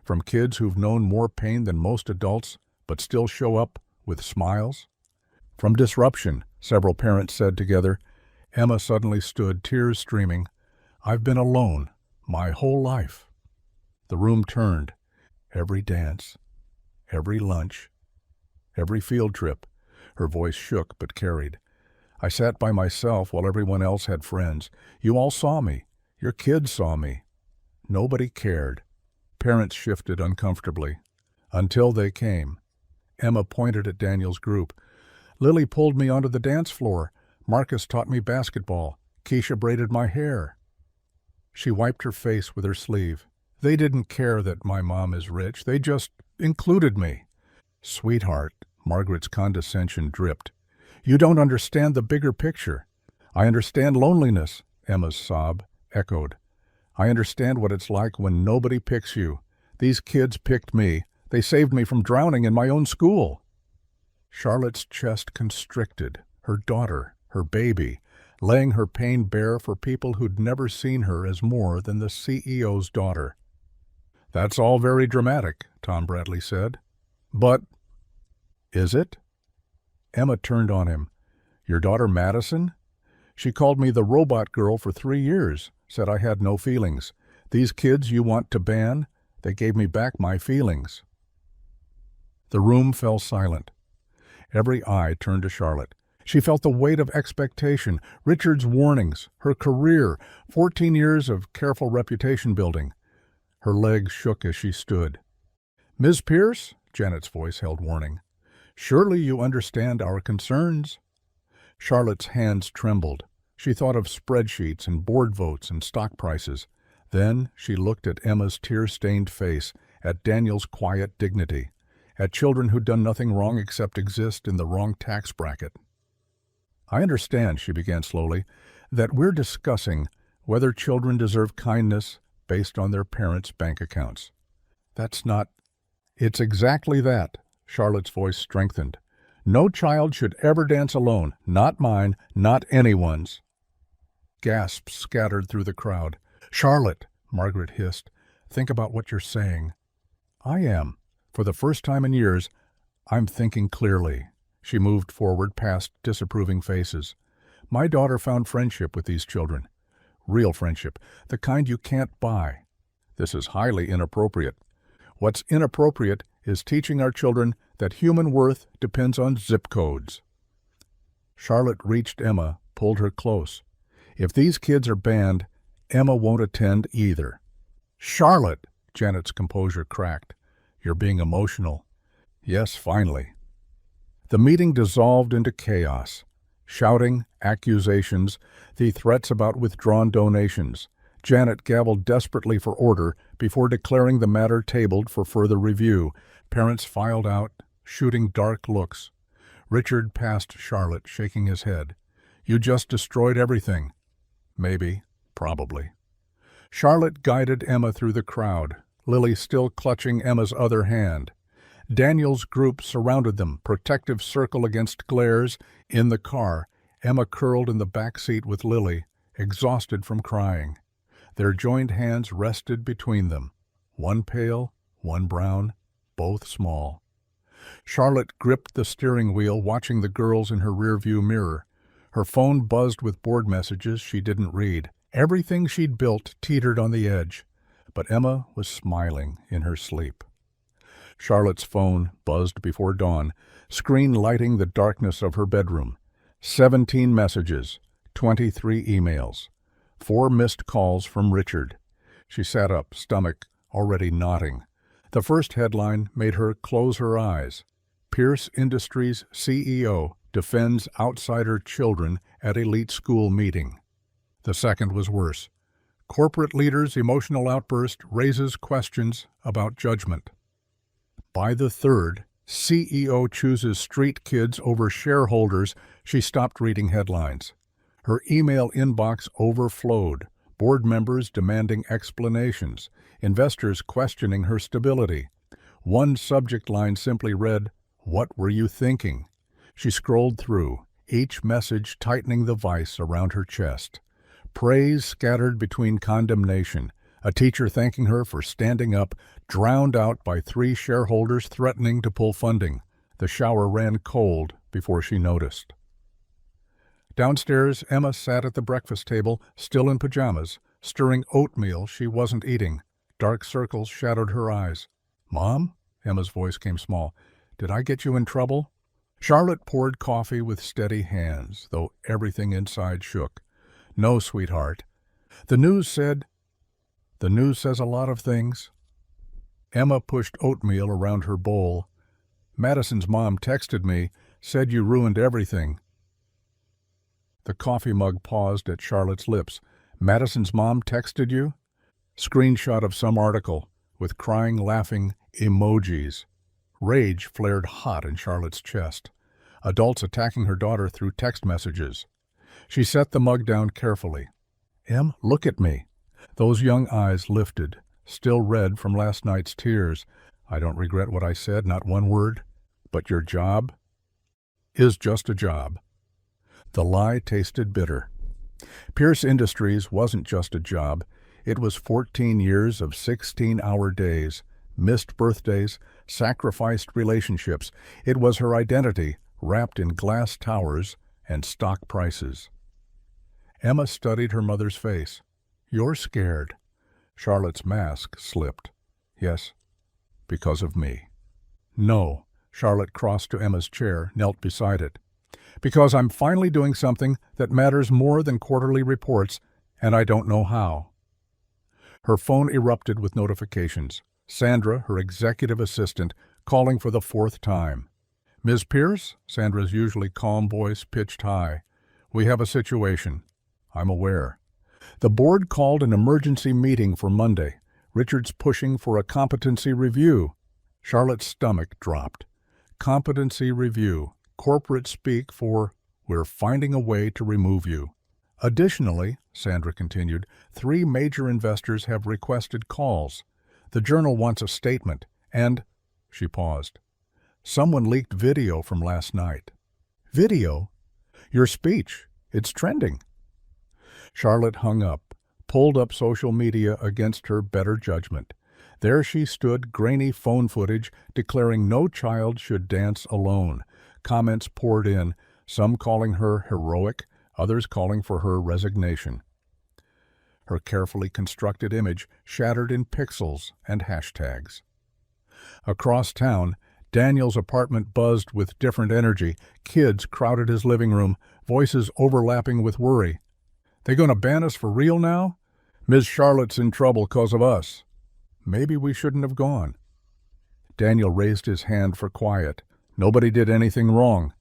From kids who've known more pain than most adults, but still show up with smiles? From disruption, several parents said together. Emma suddenly stood, tears streaming. I've been alone my whole life. The room turned. Every dance, every lunch, every field trip. Her voice shook but carried. I sat by myself while everyone else had friends. You all saw me. Your kids saw me. Nobody cared. Parents shifted uncomfortably. Until they came. Emma pointed at Daniel's group. Lily pulled me onto the dance floor. Marcus taught me basketball. Keisha braided my hair. She wiped her face with her sleeve. They didn't care that my mom is rich. They just included me. Sweetheart, Margaret's condescension dripped. You don't understand the bigger picture. I understand loneliness, Emma's sob echoed. I understand what it's like when nobody picks you. These kids picked me. They saved me from drowning in my own school. Charlotte's chest constricted. Her daughter, her baby, laying her pain bare for people who'd never seen her as more than the CEO's daughter. That's all very dramatic, Tom Bradley said. But is it? Emma turned on him. Your daughter Madison? She called me the robot girl for 3 years, said I had no feelings. These kids you want to ban? They gave me back my feelings. The room fell silent. Every eye turned to Charlotte. She felt the weight of expectation, Richard's warnings, her career, 14 years of careful reputation building. Her legs shook as she stood. Ms. Pierce, Janet's voice held warning, surely you understand our concerns. Charlotte's hands trembled. She thought of spreadsheets and board votes and stock prices. Then she looked at Emma's tear-stained face, at Daniel's quiet dignity, at children who'd done nothing wrong except exist in the wrong tax bracket. I understand, she began slowly, that we're discussing whether children deserve kindness based on their parents' bank accounts. That's not... It's exactly that, Charlotte's voice strengthened. No child should ever dance alone, not mine, not anyone's. Gasps scattered through the crowd. Charlotte, Margaret hissed, think about what you're saying. I am. For the first time in years, I'm thinking clearly. She moved forward past disapproving faces. My daughter found friendship with these children. Real friendship, the kind you can't buy. This is highly inappropriate. What's inappropriate is teaching our children that human worth depends on zip codes. Charlotte reached Emma, pulled her close. If these kids are banned, Emma won't attend either. Charlotte, Janet's composure cracked. You're being emotional. Yes, finally. The meeting dissolved into chaos. Shouting, accusations, the threats about withdrawn donations. Janet gabbled desperately for order before declaring the matter tabled for further review. Parents filed out, shooting dark looks. Richard passed Charlotte, shaking his head. You just destroyed everything. Maybe, probably. Charlotte guided Emma through the crowd, Lily still clutching Emma's other hand. Daniel's group surrounded them, protective circle against glares. In the car, Emma curled in the back seat with Lily, exhausted from crying. Their joined hands rested between them, one pale, one brown, both small. Charlotte gripped the steering wheel, watching the girls in her rearview mirror. Her phone buzzed with board messages she didn't read. Everything she'd built teetered on the edge, but Emma was smiling in her sleep. Charlotte's phone buzzed before dawn, screen lighting the darkness of her bedroom. 17 messages, 23 emails, 4 missed calls from Richard. She sat up, stomach already knotting. The first headline made her close her eyes. Pierce Industries CEO defends outsider children at elite school meeting. The second was worse. Corporate leader's emotional outburst raises questions about judgment. By the third, CEO chooses street kids over shareholders. She stopped reading headlines. Her email inbox overflowed, board members demanding explanations, investors questioning her stability. One subject line simply read, "What were you thinking?" She scrolled through, each message tightening the vice around her chest. Praise scattered between condemnation, a teacher thanking her for standing up, drowned out by 3 shareholders threatening to pull funding. The shower ran cold before she noticed. Downstairs, Emma sat at the breakfast table, still in pajamas, stirring oatmeal she wasn't eating. Dark circles shadowed her eyes. "Mom?" Emma's voice came small. "Did I get you in trouble?" Charlotte poured coffee with steady hands, though everything inside shook. "No, sweetheart. The news said—" "The news says a lot of things." Emma pushed oatmeal around her bowl. "Madison's mom texted me, said you ruined everything." The coffee mug paused at Charlotte's lips. "Madison's mom texted you?" Screenshot of some article, with crying, laughing emojis. Rage flared hot in Charlotte's chest. Adults attacking her daughter through text messages. She set the mug down carefully. "Em, look at me." Those young eyes lifted, still red from last night's tears. "I don't regret what I said, not one word. But your job is just a job." The lie tasted bitter. Pierce Industries wasn't just a job. It was 14 years of 16-hour days, missed birthdays, sacrificed relationships. It was her identity, wrapped in glass towers and stock prices. Emma studied her mother's face. "You're scared." Charlotte's mask slipped. "Yes, because of me." "No." Charlotte crossed to Emma's chair, knelt beside it. "Because I'm finally doing something that matters more than quarterly reports, and I don't know how." Her phone erupted with notifications. Sandra, her executive assistant, calling for the 4th time. "Ms. Pierce?" Sandra's usually calm voice pitched high. "We have a situation." "I'm aware." The board called an emergency meeting for Monday. Richard's pushing for a competency review. Charlotte's stomach dropped. Competency review. Corporate speak for, "We're finding a way to remove you." Additionally, Sandra continued, 3 major investors have requested calls. The Journal wants a statement, and, she paused, someone leaked video from last night. "Video? Your speech. It's trending." Charlotte hung up, pulled up social media against her better judgment. There she stood, grainy phone footage, declaring no child should dance alone. Comments poured in, some calling her heroic, others calling for her resignation. Her carefully constructed image shattered in pixels and hashtags. Across town, Daniel's apartment buzzed with different energy. Kids crowded his living room, voices overlapping with worry. They gonna ban us for real now? Ms. Charlotte's in trouble 'cause of us. Maybe we shouldn't have gone." Daniel raised his hand for quiet. Nobody did anything wrong.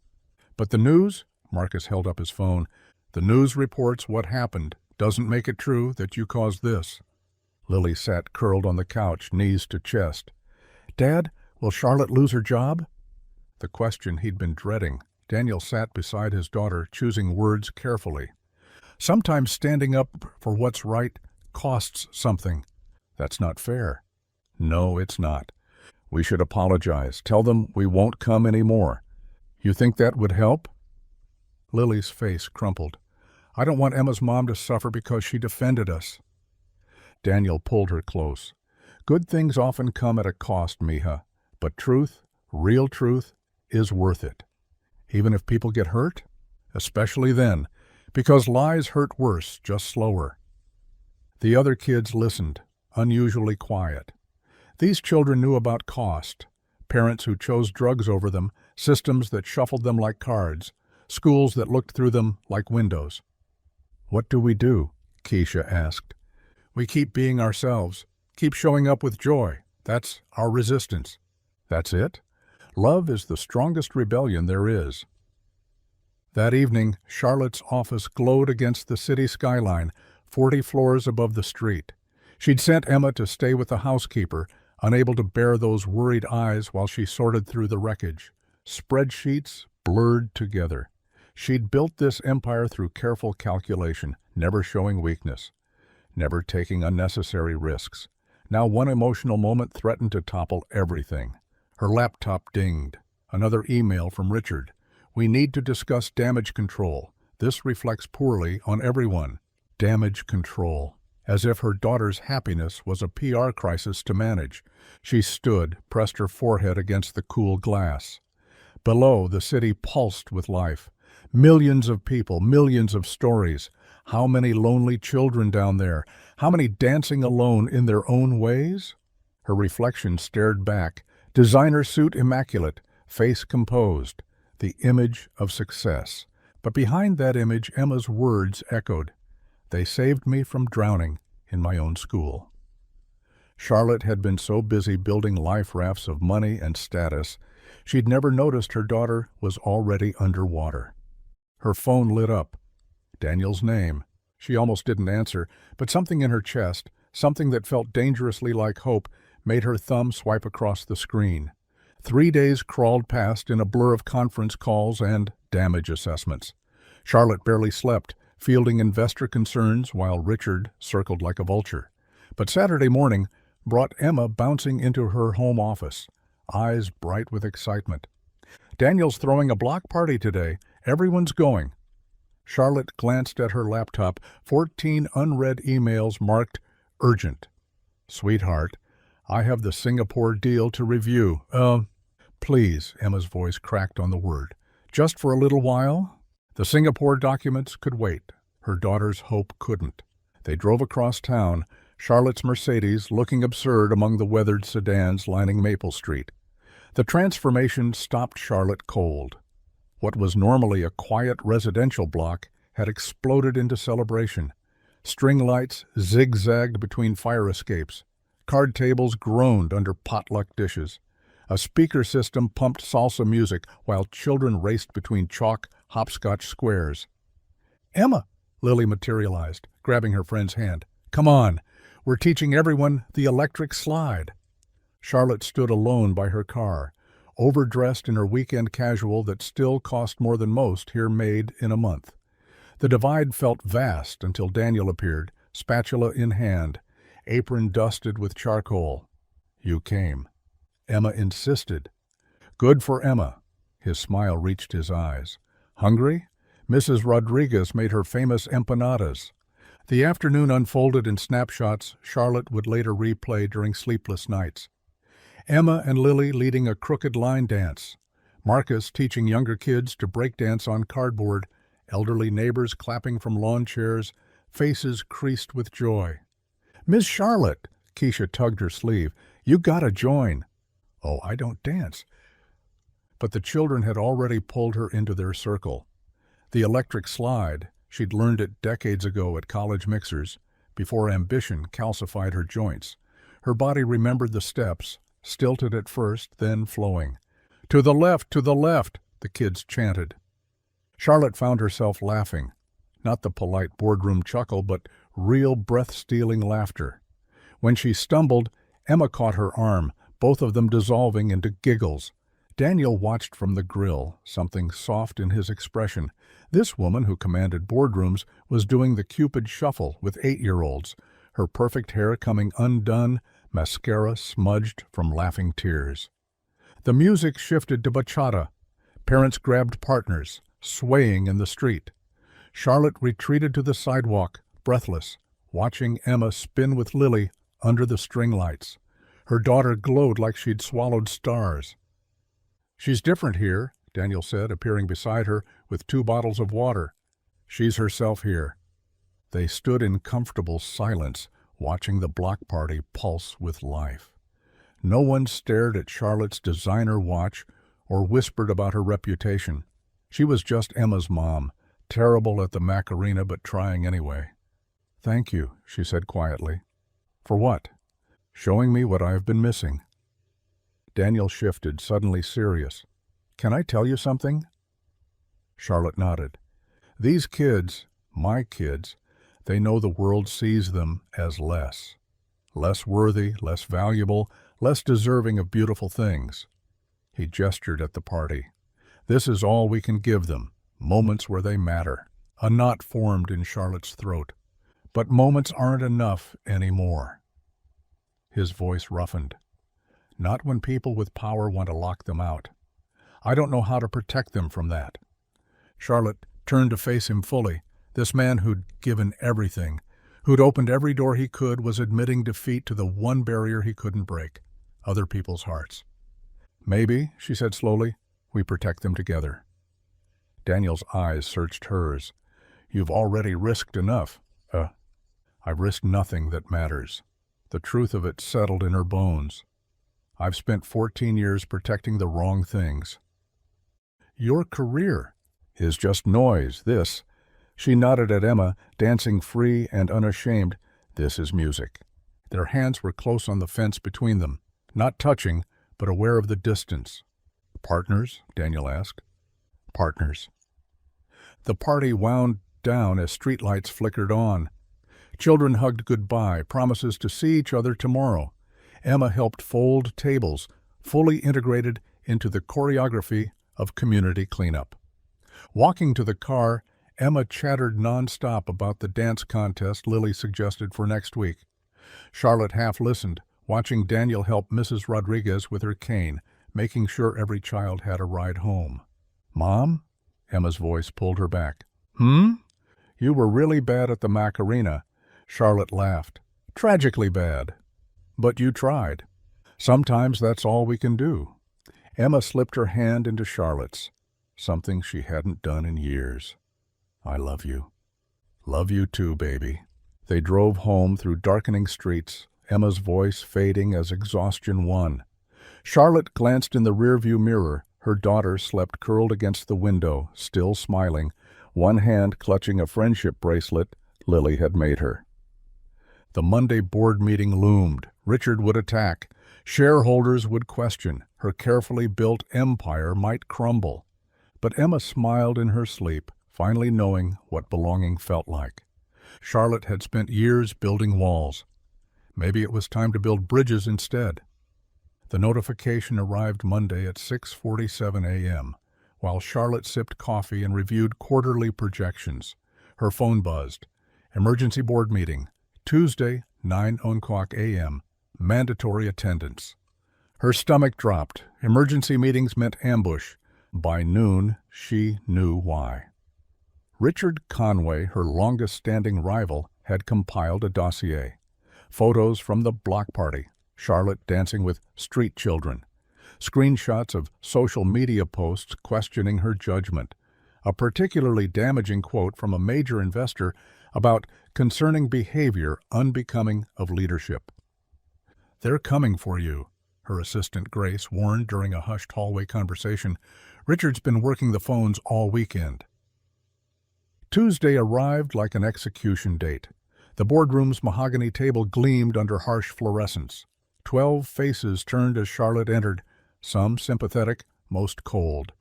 "But the news?" Marcus held up his phone. "The news reports what happened. Doesn't make it true that you caused this." Lily sat curled on the couch, knees to chest. "Dad, will Charlotte lose her job?" The question he'd been dreading. Daniel sat beside his daughter, choosing words carefully. "Sometimes standing up for what's right costs something. That's not fair." "No, it's not. We should apologize. Tell them we won't come anymore." "You think that would help?" Lily's face crumpled. "I don't want Emma's mom to suffer because she defended us." Daniel pulled her close. "Good things often come at a cost, Mija, but truth, real truth, is worth it. Even if people get hurt? Especially then, because lies hurt worse, just slower." The other kids listened, unusually quiet. These children knew about cost, parents who chose drugs over them, systems that shuffled them like cards, schools that looked through them like windows. "What do we do?" Keisha asked. "We keep being ourselves, keep showing up with joy. That's our resistance." "That's it? Love is the strongest rebellion there is." That evening, Charlotte's office glowed against the city skyline, 40 floors above the street. She'd sent Emma to stay with the housekeeper, unable to bear those worried eyes while she sorted through the wreckage. Spreadsheets blurred together. She'd built this empire through careful calculation, never showing weakness, never taking unnecessary risks. Now one emotional moment threatened to topple everything. Her laptop dinged. Another email from Richard. "We need to discuss damage control. This reflects poorly on everyone." Damage control. As if her daughter's happiness was a PR crisis to manage. She stood, pressed her forehead against the cool glass. Below, the city pulsed with life. Millions of people, millions of stories. How many lonely children down there? How many dancing alone in their own ways? Her reflection stared back. Designer suit immaculate, face composed. The image of success. But behind that image, Emma's words echoed. "They saved me from drowning in my own school." Charlotte had been so busy building life rafts of money and status, she'd never noticed her daughter was already underwater. Her phone lit up. Daniel's name. She almost didn't answer, but something in her chest, something that felt dangerously like hope, made her thumb swipe across the screen. 3 days crawled past in a blur of conference calls and damage assessments. Charlotte barely slept, fielding investor concerns while Richard circled like a vulture. But Saturday morning brought Emma bouncing into her home office, eyes bright with excitement. "Daniel's throwing a block party today. Everyone's going." Charlotte glanced at her laptop, 14 unread emails marked urgent. "Sweetheart, I have the Singapore deal to review. Please," Emma's voice cracked on the word. "Just for a little while?" The Singapore documents could wait. Her daughter's hope couldn't. They drove across town, Charlotte's Mercedes looking absurd among the weathered sedans lining Maple Street. The transformation stopped Charlotte cold. What was normally a quiet residential block had exploded into celebration. String lights zigzagged between fire escapes. Card tables groaned under potluck dishes. A speaker system pumped salsa music while children raced between chalk hopscotch squares. "Emma," Lily materialized, grabbing her friend's hand. "Come on, we're teaching everyone the electric slide." Charlotte stood alone by her car, overdressed in her weekend casual that still cost more than most here made in a month. The divide felt vast until Daniel appeared, spatula in hand, apron dusted with charcoal. "You came." Emma insisted. "Good for Emma." His smile reached his eyes. "Hungry?" Mrs. Rodriguez made her famous empanadas. The afternoon unfolded in snapshots Charlotte would later replay during sleepless nights. Emma and Lily leading a crooked line dance. Marcus teaching younger kids to break dance on cardboard. Elderly neighbors clapping from lawn chairs, faces creased with joy. "Miss Charlotte," Keisha tugged her sleeve, "you gotta join." "Oh, I don't dance." But the children had already pulled her into their circle. The electric slide, She'd learned it decades ago at college mixers, before ambition calcified her joints. Her body remembered the steps, stilted at first, then flowing. "To the left, to the left," the kids chanted. Charlotte found herself laughing, not the polite boardroom chuckle, but real breath-stealing laughter. When she stumbled, Emma caught her arm, both of them dissolving into giggles. Daniel watched from the grill, something soft in his expression. This woman, who commanded boardrooms, was doing the Cupid shuffle with 8-year-olds, her perfect hair coming undone, mascara smudged from laughing tears. The music shifted to bachata. Parents grabbed partners, swaying in the street. Charlotte retreated to the sidewalk, breathless, watching Emma spin with Lily under the string lights. Her daughter glowed like she'd swallowed stars. "She's different here," Daniel said, appearing beside her with 2 bottles of water. "She's herself here." They stood in comfortable silence, watching the block party pulse with life. No one stared at Charlotte's designer watch or whispered about her reputation. She was just Emma's mom, terrible at the Macarena but trying anyway. "Thank you," she said quietly. "For what?" "Showing me what I have been missing." Daniel shifted, suddenly serious. "Can I tell you something?" Charlotte nodded. "These kids, my kids, they know the world sees them as less. Less worthy, less valuable, less deserving of beautiful things." He gestured at the party. "This is all we can give them, moments where they matter." A knot formed in Charlotte's throat. "But moments aren't enough anymore." His voice roughened. "Not when people with power want to lock them out. I don't know how to protect them from that." Charlotte turned to face him fully. This man who'd given everything, who'd opened every door he could, was admitting defeat to the one barrier he couldn't break, other people's hearts. "Maybe," she said slowly, "we protect them together." Daniel's eyes searched hers. "You've already risked enough." "I've risked nothing that matters." The truth of it settled in her bones. "I've spent 14 years protecting the wrong things." "Your career is just noise, this." She nodded at Emma, dancing free and unashamed. "This is music." Their hands were close on the fence between them, not touching, but aware of the distance. "Partners?" Daniel asked. "Partners." The party wound down as streetlights flickered on. Children hugged goodbye, promises to see each other tomorrow. Emma helped fold tables, fully integrated into the choreography of community cleanup. Walking to the car, Emma chattered nonstop about the dance contest Lily suggested for next week. Charlotte half listened, watching Daniel help Mrs. Rodriguez with her cane, making sure every child had a ride home. "Mom?" Emma's voice pulled her back. "Hmm? You were really bad at the Macarena." Charlotte laughed. "Tragically bad. But you tried. Sometimes that's all we can do." Emma slipped her hand into Charlotte's, something she hadn't done in years. "I love you." "Love you too, baby." They drove home through darkening streets, Emma's voice fading as exhaustion won. Charlotte glanced in the rearview mirror. Her daughter slept curled against the window, still smiling, one hand clutching a friendship bracelet Lily had made her. The Monday board meeting loomed. Richard would attack. Shareholders would question. Her carefully built empire might crumble. But Emma smiled in her sleep, finally knowing what belonging felt like. Charlotte had spent years building walls. Maybe it was time to build bridges instead. The notification arrived Monday at 6:47 a.m. While Charlotte sipped coffee and reviewed quarterly projections. Her phone buzzed. Emergency board meeting. Tuesday, 9:00 a.m. Mandatory attendance. Her stomach dropped. Emergency meetings meant ambush. By noon, she knew why. Richard Conway, her longest-standing rival, had compiled a dossier. Photos from the block party, Charlotte dancing with street children. Screenshots of social media posts questioning her judgment. A particularly damaging quote from a major investor about concerning behavior unbecoming of leadership. "They're coming for you," her assistant Grace warned during a hushed hallway conversation. "Richard's been working the phones all weekend." Tuesday arrived like an execution date. The boardroom's mahogany table gleamed under harsh fluorescence. 12 faces turned as Charlotte entered, some sympathetic, most cold.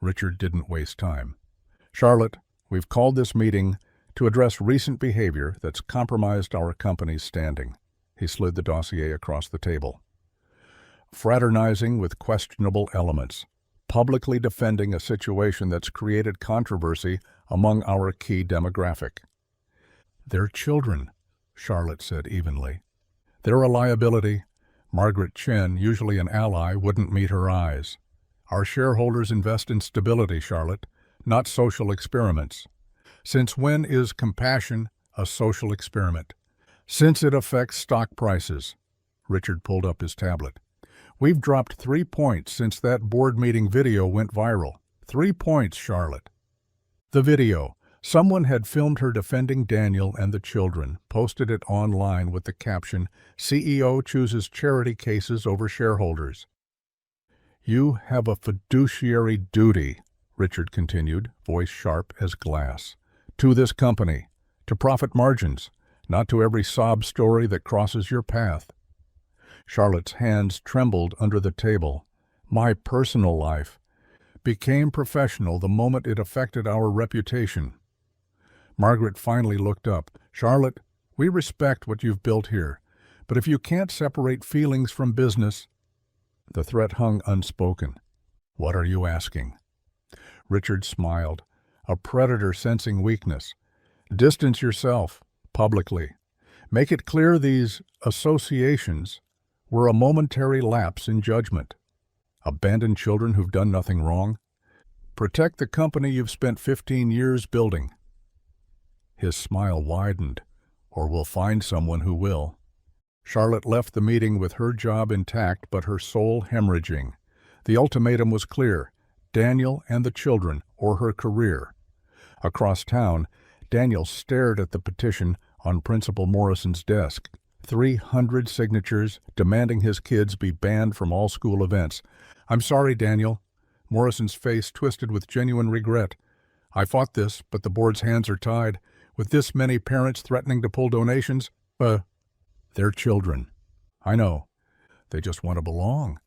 Richard didn't waste time. "Charlotte, we've called this meeting to address recent behavior that's compromised our company's standing." He slid the dossier across the table. "Fraternizing with questionable elements. Publicly defending a situation that's created controversy among our key demographic." "They're children," Charlotte said evenly. "They're a liability. Margaret Chen, usually an ally, wouldn't meet her eyes. Our shareholders invest in stability, Charlotte, not social experiments. Since when is compassion a social experiment? Since it affects stock prices." Richard pulled up his tablet. "We've dropped 3 points since that board meeting video went viral. 3 points, Charlotte." The video. Someone had filmed her defending Daniel and the children, posted it online with the caption, "CEO chooses charity cases over shareholders." "You have a fiduciary duty," Richard continued, voice sharp as glass, "to this company, to profit margins, not to every sob story that crosses your path." Charlotte's hands trembled under the table. "My personal life became professional the moment it affected our reputation." Margaret finally looked up. "Charlotte, we respect what you've built here, but if you can't separate feelings from business—" The threat hung unspoken. "What are you asking?" Richard smiled, a predator sensing weakness. "Distance yourself, publicly. Make it clear these associations were a momentary lapse in judgment. Abandon children who've done nothing wrong. Protect the company you've spent 15 years building." His smile widened. "Or we'll find someone who will." Charlotte left the meeting with her job intact but her soul hemorrhaging. The ultimatum was clear: Daniel and the children, or her career. Across town, Daniel stared at the petition on Principal Morrison's desk. 300 signatures demanding his kids be banned from all school events. "I'm sorry, Daniel." Morrison's face twisted with genuine regret. "I fought this, but the board's hands are tied. With this many parents threatening to pull donations, they're children. I know. They just want to belong."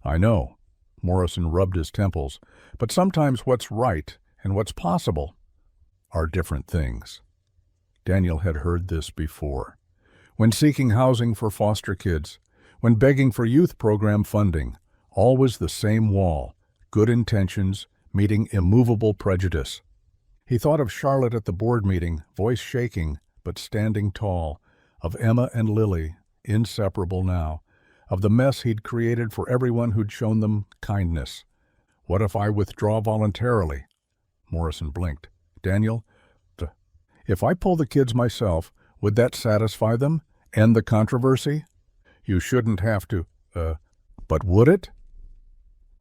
"I know." Morrison rubbed his temples. "But sometimes what's right and what's possible are different things." Daniel had heard this before. When seeking housing for foster kids, when begging for youth program funding, always the same wall: good intentions meeting immovable prejudice. He thought of Charlotte at the board meeting, voice shaking but standing tall, of Emma and Lily, inseparable now, of the mess he'd created for everyone who'd shown them kindness. "What if I withdraw voluntarily?" Morrison blinked. "Daniel, if I pull the kids myself, would that satisfy them? End the controversy?" "You shouldn't have to, but would it?"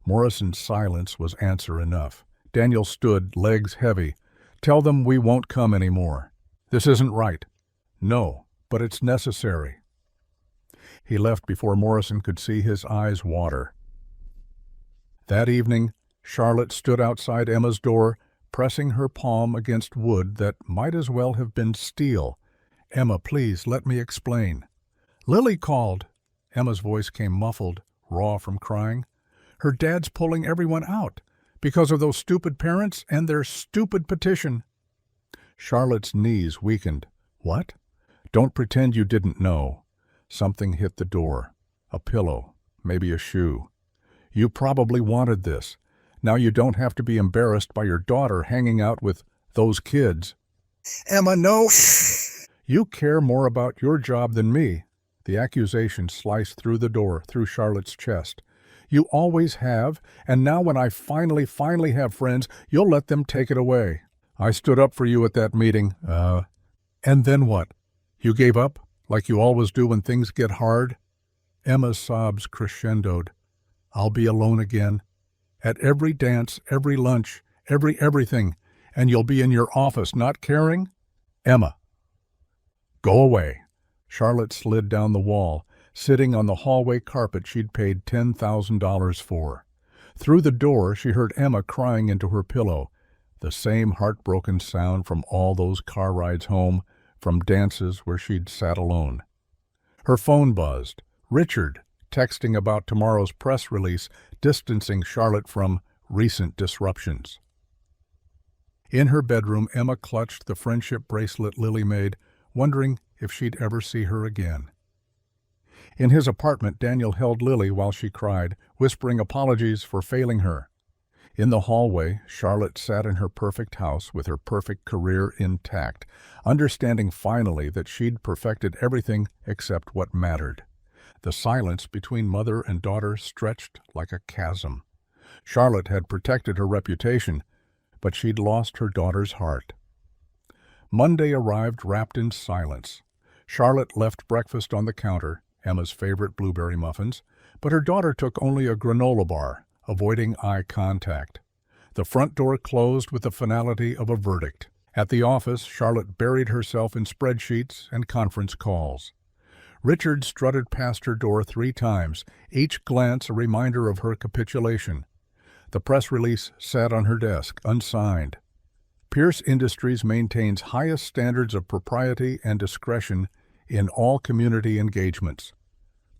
Morrison's silence was answer enough. Daniel stood, legs heavy. "Tell them we won't come anymore. This isn't right." "No, but it's necessary." He left before Morrison could see his eyes water. That evening, Charlotte stood outside Emma's door, pressing her palm against wood that might as well have been steel. "Emma, please, let me explain." "Lily called." Emma's voice came muffled, raw from crying. "Her dad's pulling everyone out because of those stupid parents and their stupid petition." Charlotte's knees weakened. "What?" "Don't pretend you didn't know." Something hit the door. A pillow, maybe a shoe. "You probably wanted this. Now you don't have to be embarrassed by your daughter hanging out with those kids." "Emma, no." "You care more about your job than me." The accusation sliced through the door, through Charlotte's chest. "You always have, and now when I finally have friends, you'll let them take it away. I stood up for you at that meeting. And then what? You gave up, like you always do when things get hard?" Emma's sobs crescendoed. "I'll be alone again. At every dance, every lunch, everything, and you'll be in your office not caring? Emma." "Go away." Charlotte slid down the wall, sitting on the hallway carpet she'd paid $10,000 for. Through the door, she heard Emma crying into her pillow. The same heartbroken sound from all those car rides home, from dances where she'd sat alone. Her phone buzzed. Richard, texting about tomorrow's press release, distancing Charlotte from recent disruptions. In her bedroom, Emma clutched the friendship bracelet Lily made, wondering if she'd ever see her again. In his apartment, Daniel held Lily while she cried, whispering apologies for failing her. In the hallway, Charlotte sat in her perfect house with her perfect career intact, understanding finally that she'd perfected everything except what mattered. The silence between mother and daughter stretched like a chasm. Charlotte had protected her reputation, but she'd lost her daughter's heart. Monday arrived wrapped in silence. Charlotte left breakfast on the counter, Emma's favorite blueberry muffins, but her daughter took only a granola bar, avoiding eye contact. The front door closed with the finality of a verdict. At the office, Charlotte buried herself in spreadsheets and conference calls. Richard strutted past her door 3 times, each glance a reminder of her capitulation. The press release sat on her desk, unsigned. Pierce Industries maintains highest standards of propriety and discretion in all community engagements.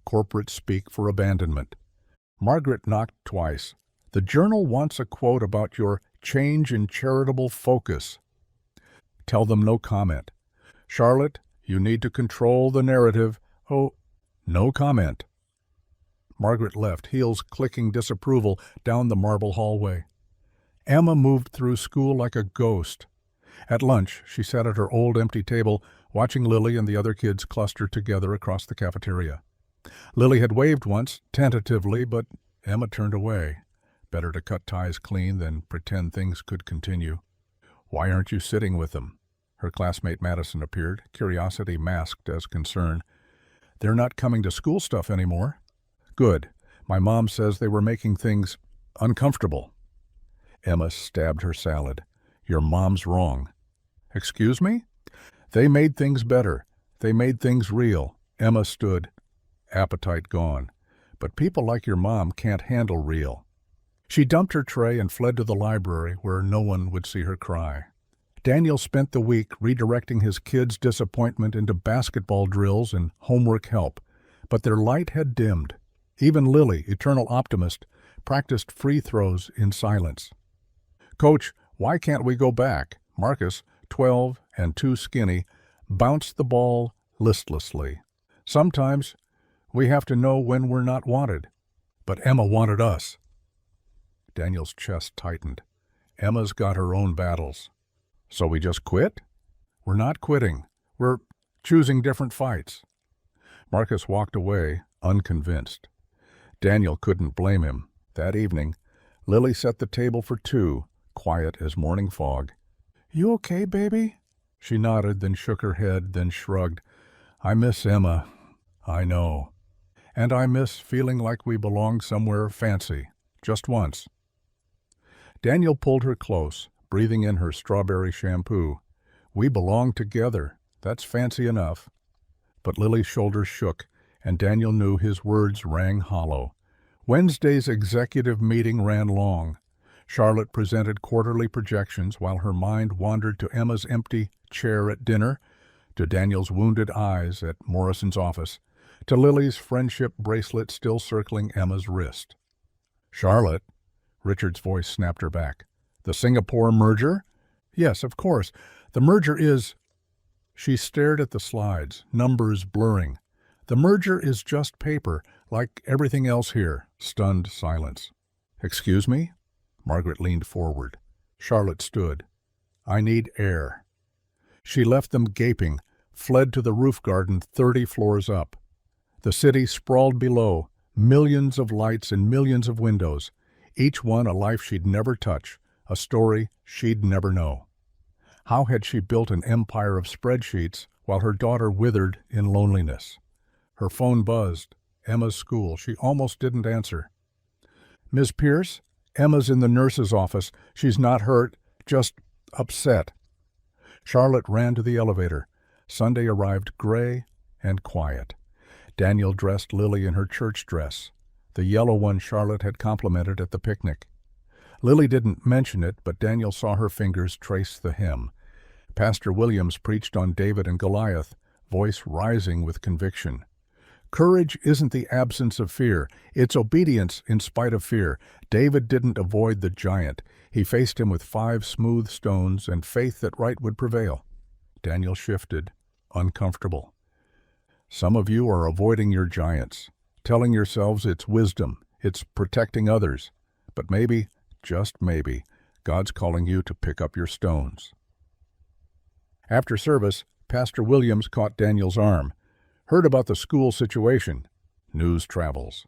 Corporate speak for abandonment. Margaret knocked twice. The Journal wants a quote about your change in charitable focus. Tell them no comment. Charlotte, you need to control the narrative. Oh, no comment. Margaret left, heels clicking disapproval down the marble hallway. Emma moved through school like a ghost. At lunch, she sat at her old empty table, watching Lily and the other kids cluster together across the cafeteria. Lily had waved once, tentatively, but Emma turned away. Better to cut ties clean than pretend things could continue. "Why aren't you sitting with them?" Her classmate Madison appeared, curiosity masked as concern. "They're not coming to school stuff anymore." "Good. My mom says they were making things uncomfortable." Emma stabbed her salad. "Your mom's wrong." "Excuse me?" "They made things better. They made things real." Emma stood, appetite gone. "But people like your mom can't handle real." She dumped her tray and fled to the library where no one would see her cry. Daniel spent the week redirecting his kids' disappointment into basketball drills and homework help, but their light had dimmed. Even Lily, eternal optimist, practiced free throws in silence. "Coach, why can't we go back?" Marcus, 12 and too skinny, bounced the ball listlessly. "Sometimes we have to know when we're not wanted." "But Emma wanted us." Daniel's chest tightened. "Emma's got her own battles." "So we just quit?" "We're not quitting. We're choosing different fights." Marcus walked away, unconvinced. Daniel couldn't blame him. That evening, Lily set the table for 2, quiet as morning fog. "You okay, baby?" She nodded, then shook her head, then shrugged. "I miss Emma." "I know. And I miss feeling like we belong somewhere fancy. Just once." Daniel pulled her close, breathing in her strawberry shampoo. "We belong together. That's fancy enough." But Lily's shoulders shook, and Daniel knew his words rang hollow. Wednesday's executive meeting ran long. Charlotte presented quarterly projections while her mind wandered to Emma's empty chair at dinner, to Daniel's wounded eyes at Morrison's office, to Lily's friendship bracelet still circling Emma's wrist. "Charlotte," Richard's voice snapped her back. "The Singapore merger?" "Yes, of course. The merger is—" She stared at the slides, numbers blurring. "The merger is just paper, like everything else here." Stunned silence. "Excuse me?" Margaret leaned forward. Charlotte stood. "I need air." She left them gaping, fled to the roof garden 30 floors up. The city sprawled below, millions of lights and millions of windows, each one a life she'd never touch, a story she'd never know. How had she built an empire of spreadsheets while her daughter withered in loneliness? Her phone buzzed. Emma's school. She almost didn't answer. "Ms. Pierce? Emma's in the nurse's office. She's not hurt, just upset." Charlotte ran to the elevator. Sunday arrived gray and quiet. Daniel dressed Lily in her church dress, the yellow one Charlotte had complimented at the picnic. Lily didn't mention it, but Daniel saw her fingers trace the hymn. Pastor Williams preached on David and Goliath, voice rising with conviction. Courage isn't the absence of fear, it's obedience in spite of fear. David didn't avoid the giant. He faced him with 5 smooth stones and faith that right would prevail. Daniel shifted, uncomfortable. Some of you are avoiding your giants, telling yourselves it's wisdom, it's protecting others. But maybe, just maybe, God's calling you to pick up your stones. After service, Pastor Williams caught Daniel's arm. Heard about the school situation. News travels.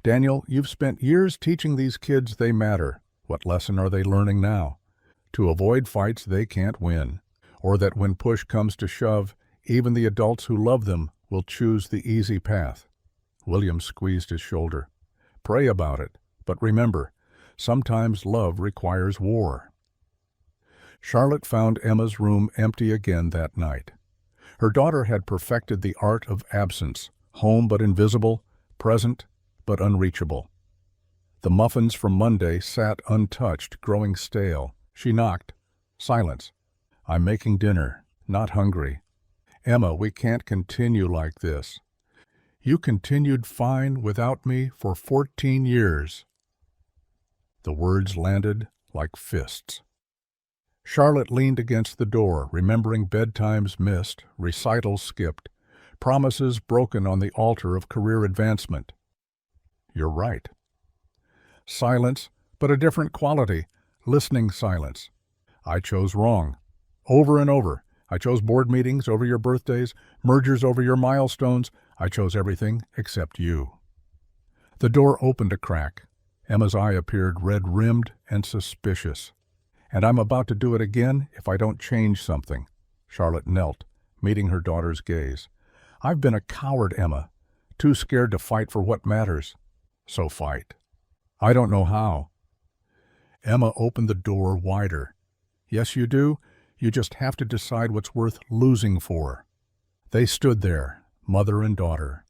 Daniel, you've spent years teaching these kids they matter. What lesson are they learning now? To avoid fights they can't win, or that when push comes to shove, even the adults who love them will choose the easy path. Williams squeezed his shoulder. Pray about it, but remember, sometimes love requires war. Charlotte found Emma's room empty again that night. Her daughter had perfected the art of absence, home but invisible, present but unreachable. The muffins from Monday sat untouched, growing stale. She knocked. Silence. I'm making dinner, not hungry. Emma, we can't continue like this. You continued fine without me for 14 years. The words landed like fists. Charlotte leaned against the door, remembering bedtimes missed, recitals skipped, promises broken on the altar of career advancement. You're right. Silence, but a different quality, listening silence. I chose wrong. Over and over. I chose board meetings over your birthdays, mergers over your milestones. I chose everything except you. The door opened a crack. Emma's eye appeared red-rimmed and suspicious. And I'm about to do it again if I don't change something. Charlotte knelt, meeting her daughter's gaze. I've been a coward, Emma, too scared to fight for what matters. So fight. I don't know how. Emma opened the door wider. Yes, you do. You just have to decide what's worth losing for. They stood there, mother and daughter,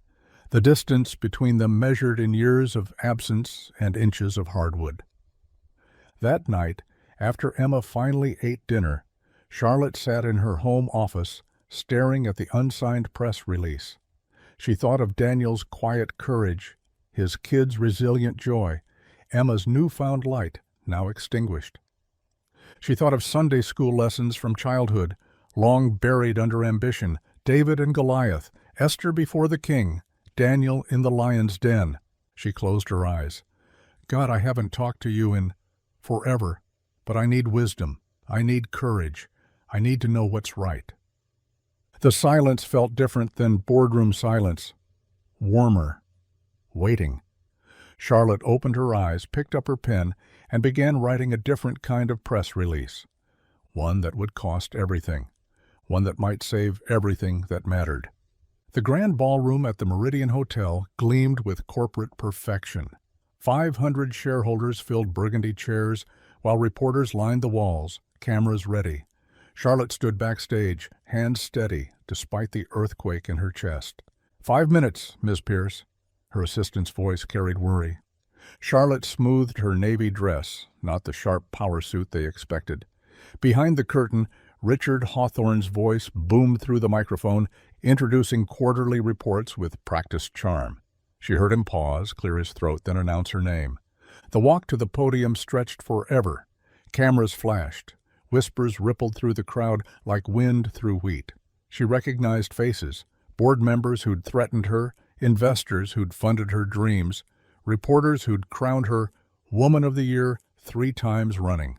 the distance between them measured in years of absence and inches of hardwood. That night, after Emma finally ate dinner, Charlotte sat in her home office, staring at the unsigned press release. She thought of Daniel's quiet courage, his kids' resilient joy, Emma's newfound light, now extinguished. She thought of Sunday school lessons from childhood, long buried under ambition, David and Goliath, Esther before the king, Daniel in the lion's den. She closed her eyes. God, I haven't talked to you in forever. But I need wisdom. I need courage. I need to know what's right. The silence felt different than boardroom silence. Warmer. Waiting. Charlotte opened her eyes, picked up her pen, and began writing a different kind of press release. One that would cost everything. One that might save everything that mattered. The grand ballroom at the Meridian Hotel gleamed with corporate perfection. 500 shareholders filled burgundy chairs, while reporters lined the walls, cameras ready. Charlotte stood backstage, hands steady, despite the earthquake in her chest. 5 minutes, Miss Pierce. Her assistant's voice carried worry. Charlotte smoothed her navy dress, not the sharp power suit they expected. Behind the curtain, Richard Hawthorne's voice boomed through the microphone, introducing quarterly reports with practiced charm. She heard him pause, clear his throat, then announce her name. The walk to the podium stretched forever. Cameras flashed. Whispers rippled through the crowd like wind through wheat. She recognized faces, board members who'd threatened her, investors who'd funded her dreams, reporters who'd crowned her Woman of the Year 3 times running.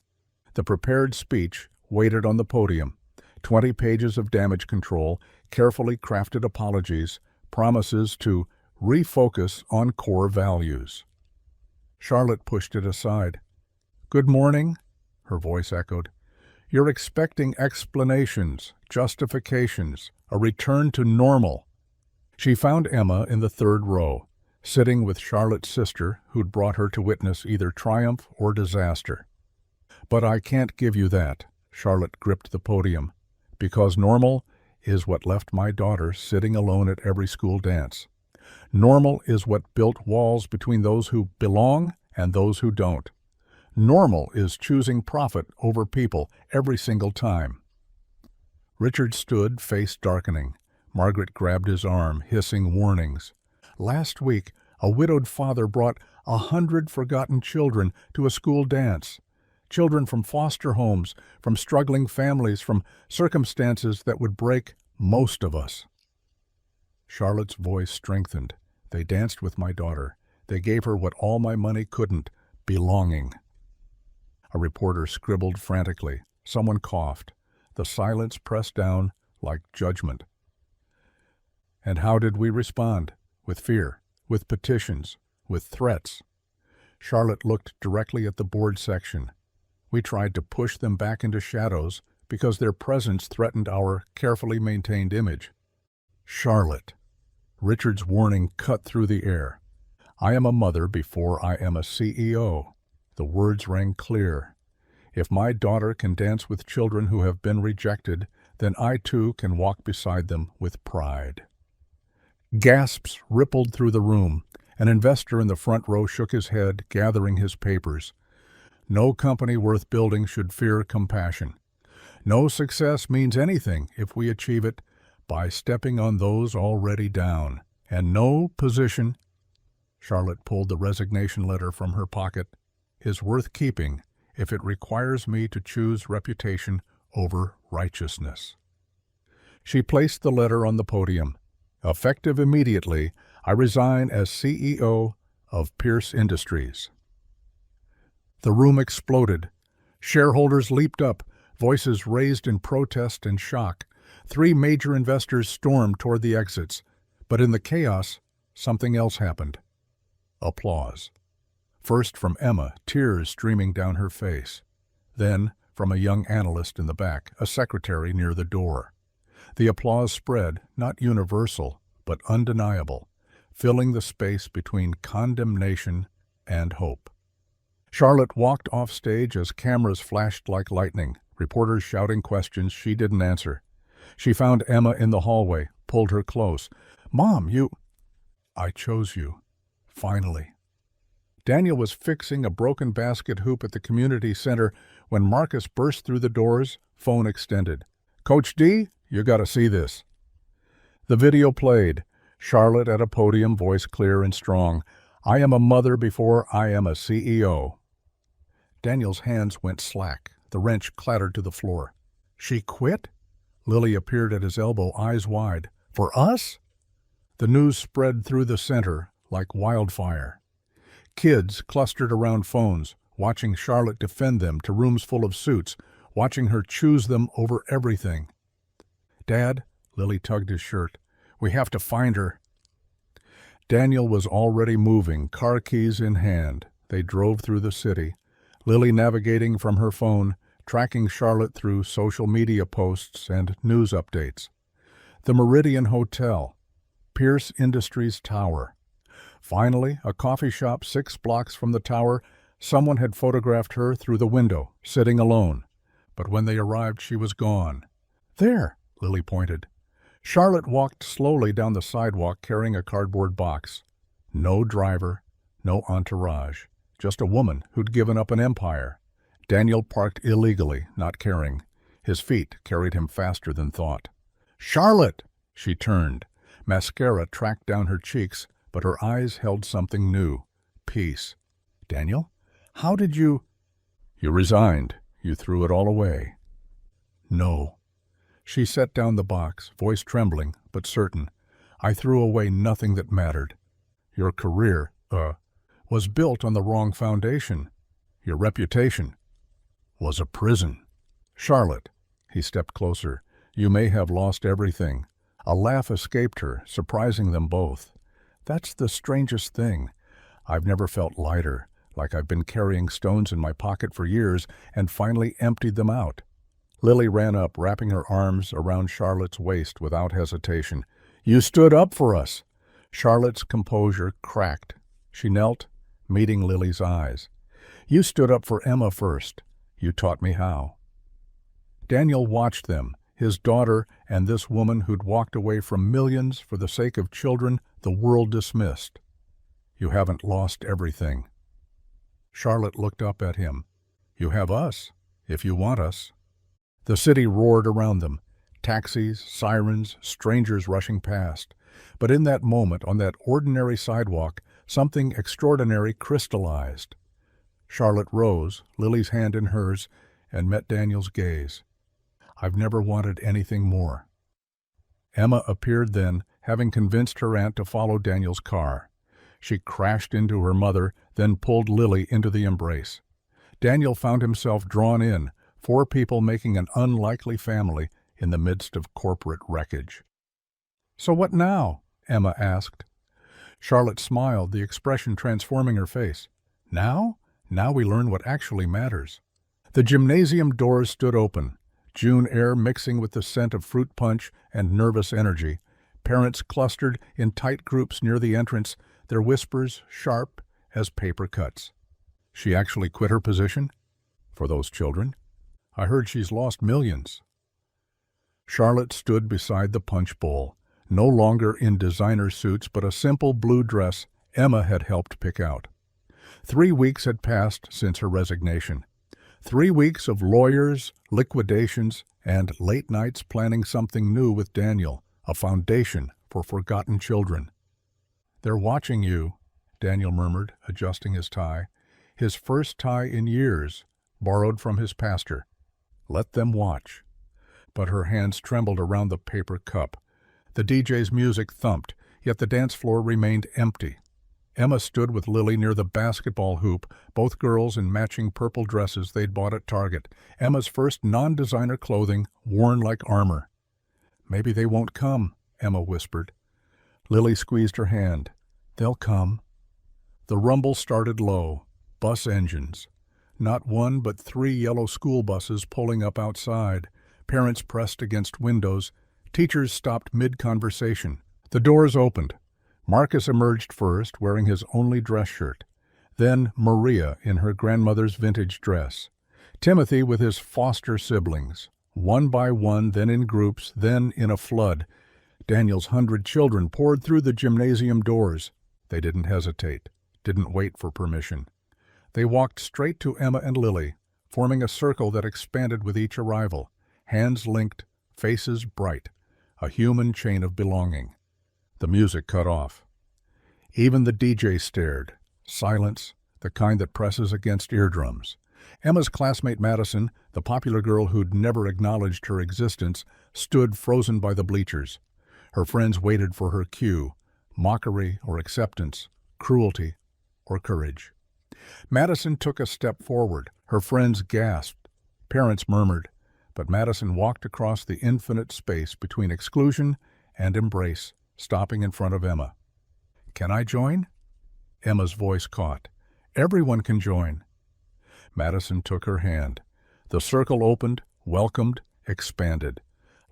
The prepared speech waited on the podium. 20 pages of damage control, carefully crafted apologies, promises to refocus on core values. Charlotte pushed it aside. Good morning, her voice echoed. You're expecting explanations, justifications, a return to normal. She found Emma in the 3rd row, sitting with Charlotte's sister, who'd brought her to witness either triumph or disaster. But I can't give you that, Charlotte gripped the podium, because normal is what left my daughter sitting alone at every school dance. Normal is what built walls between those who belong and those who don't. Normal is choosing profit over people every single time. Richard stood, face darkening. Margaret grabbed his arm, hissing warnings. Last week, a widowed father brought 100 forgotten children to a school dance. Children from foster homes, from struggling families, from circumstances that would break most of us. Charlotte's voice strengthened. They danced with my daughter. They gave her what all my money couldn't, belonging. A reporter scribbled frantically. Someone coughed. The silence pressed down like judgment. And how did we respond? With fear, with petitions, with threats. Charlotte looked directly at the board section. We tried to push them back into shadows because their presence threatened our carefully maintained image. Charlotte. Richard's warning cut through the air. I am a mother before I am a CEO. The words rang clear. If my daughter can dance with children who have been rejected, then I too can walk beside them with pride. Gasps rippled through the room. An investor in the front row shook his head, gathering his papers. No company worth building should fear compassion. No success means anything if we achieve it by stepping on those already down. And no position, Charlotte pulled the resignation letter from her pocket, is worth keeping if it requires me to choose reputation over righteousness. She placed the letter on the podium. Effective immediately, I resign as CEO of Pierce Industries. The room exploded. Shareholders leaped up, voices raised in protest and shock. 3 major investors stormed toward the exits. But in the chaos, something else happened. Applause. First from Emma, tears streaming down her face. Then from a young analyst in the back, a secretary near the door. The applause spread, not universal, but undeniable, filling the space between condemnation and hope. Charlotte walked off stage as cameras flashed like lightning, reporters shouting questions she didn't answer. She found Emma in the hallway, pulled her close. "Mom, you—" "I chose you. Finally." Daniel was fixing a broken basket hoop at the community center when Marcus burst through the doors, phone extended. "Coach D, you gotta see this." The video played. Charlotte at a podium, voice clear and strong. I am a mother before I am a CEO. Daniel's hands went slack. The wrench clattered to the floor. She quit? Lily appeared at his elbow, eyes wide. For us? The news spread through the center like wildfire. Kids clustered around phones, watching Charlotte defend them to rooms full of suits, watching her choose them over everything. Dad, Lily tugged his shirt, we have to find her. Daniel was already moving, car keys in hand. They drove through the city, Lily navigating from her phone, tracking Charlotte through social media posts and news updates. The Meridian Hotel, Pierce Industries Tower. Finally, a coffee shop 6 blocks from the tower, someone had photographed her through the window, sitting alone. But when they arrived, she was gone. There, Lily pointed. Charlotte walked slowly down the sidewalk carrying a cardboard box. No driver, no entourage, just a woman who'd given up an empire. Daniel parked illegally, not caring. His feet carried him faster than thought. Charlotte! She turned. Mascara tracked down her cheeks, but her eyes held something new. Peace. Daniel? How did you... You resigned. You threw it all away. No. She set down the box, voice trembling, but certain. I threw away nothing that mattered. Your career, was built on the wrong foundation. Your reputation was a prison. Charlotte, he stepped closer, you may have lost everything. A laugh escaped her, surprising them both. That's the strangest thing. I've never felt lighter, like I've been carrying stones in my pocket for years and finally emptied them out. Lily ran up, wrapping her arms around Charlotte's waist without hesitation. You stood up for us. Charlotte's composure cracked. She knelt, meeting Lily's eyes. You stood up for Emma first. You taught me how. Daniel watched them, his daughter and this woman who'd walked away from millions for the sake of children the world dismissed. You haven't lost everything. Charlotte looked up at him. "You have us, if you want us." The city roared around them. Taxis, sirens, strangers rushing past. But in that moment, on that ordinary sidewalk, something extraordinary crystallized. Charlotte rose, Lily's hand in hers, and met Daniel's gaze. "I've never wanted anything more." Emma appeared then, having convinced her aunt to follow Daniel's car. She crashed into her mother, then pulled Lily into the embrace. Daniel found himself drawn in, 4 people making an unlikely family in the midst of corporate wreckage. "So what now?" Emma asked. Charlotte smiled, the expression transforming her face. "Now? Now we learn what actually matters." The gymnasium doors stood open, June air mixing with the scent of fruit punch and nervous energy. Parents clustered in tight groups near the entrance, their whispers sharp as paper cuts. "She actually quit her position? For those children? I heard she's lost millions." Charlotte stood beside the punch bowl, no longer in designer suits but a simple blue dress Emma had helped pick out. 3 weeks had passed since her resignation. 3 weeks of lawyers, liquidations, and late nights planning something new with Daniel, a foundation for forgotten children. "They're watching you," Daniel murmured, adjusting his tie. His first tie in years, borrowed from his pastor. "Let them watch." But her hands trembled around the paper cup. The DJ's music thumped, yet the dance floor remained empty. Emma stood with Lily near the basketball hoop, both girls in matching purple dresses they'd bought at Target, Emma's first non-designer clothing worn like armor. "Maybe they won't come," Emma whispered. Lily squeezed her hand. "They'll come." The rumble started low. Bus engines. Not one but 3 yellow school buses pulling up outside. Parents pressed against windows. Teachers stopped mid-conversation. The doors opened. Marcus emerged first, wearing his only dress shirt. Then Maria in her grandmother's vintage dress. Timothy with his foster siblings. One by one, then in groups, then in a flood. Daniel's 100 children poured through the gymnasium doors. They didn't hesitate, didn't wait for permission. They walked straight to Emma and Lily, forming a circle that expanded with each arrival. Hands linked, faces bright. A human chain of belonging. The music cut off. Even the DJ stared. Silence, the kind that presses against eardrums. Emma's classmate Madison, the popular girl who'd never acknowledged her existence, stood frozen by the bleachers. Her friends waited for her cue. Mockery or acceptance, cruelty or courage. Madison took a step forward. Her friends gasped. Parents murmured. But Madison walked across the infinite space between exclusion and embrace, stopping in front of Emma. "Can I join?" Emma's voice caught. "Everyone can join." Madison took her hand. The circle opened, welcomed, expanded.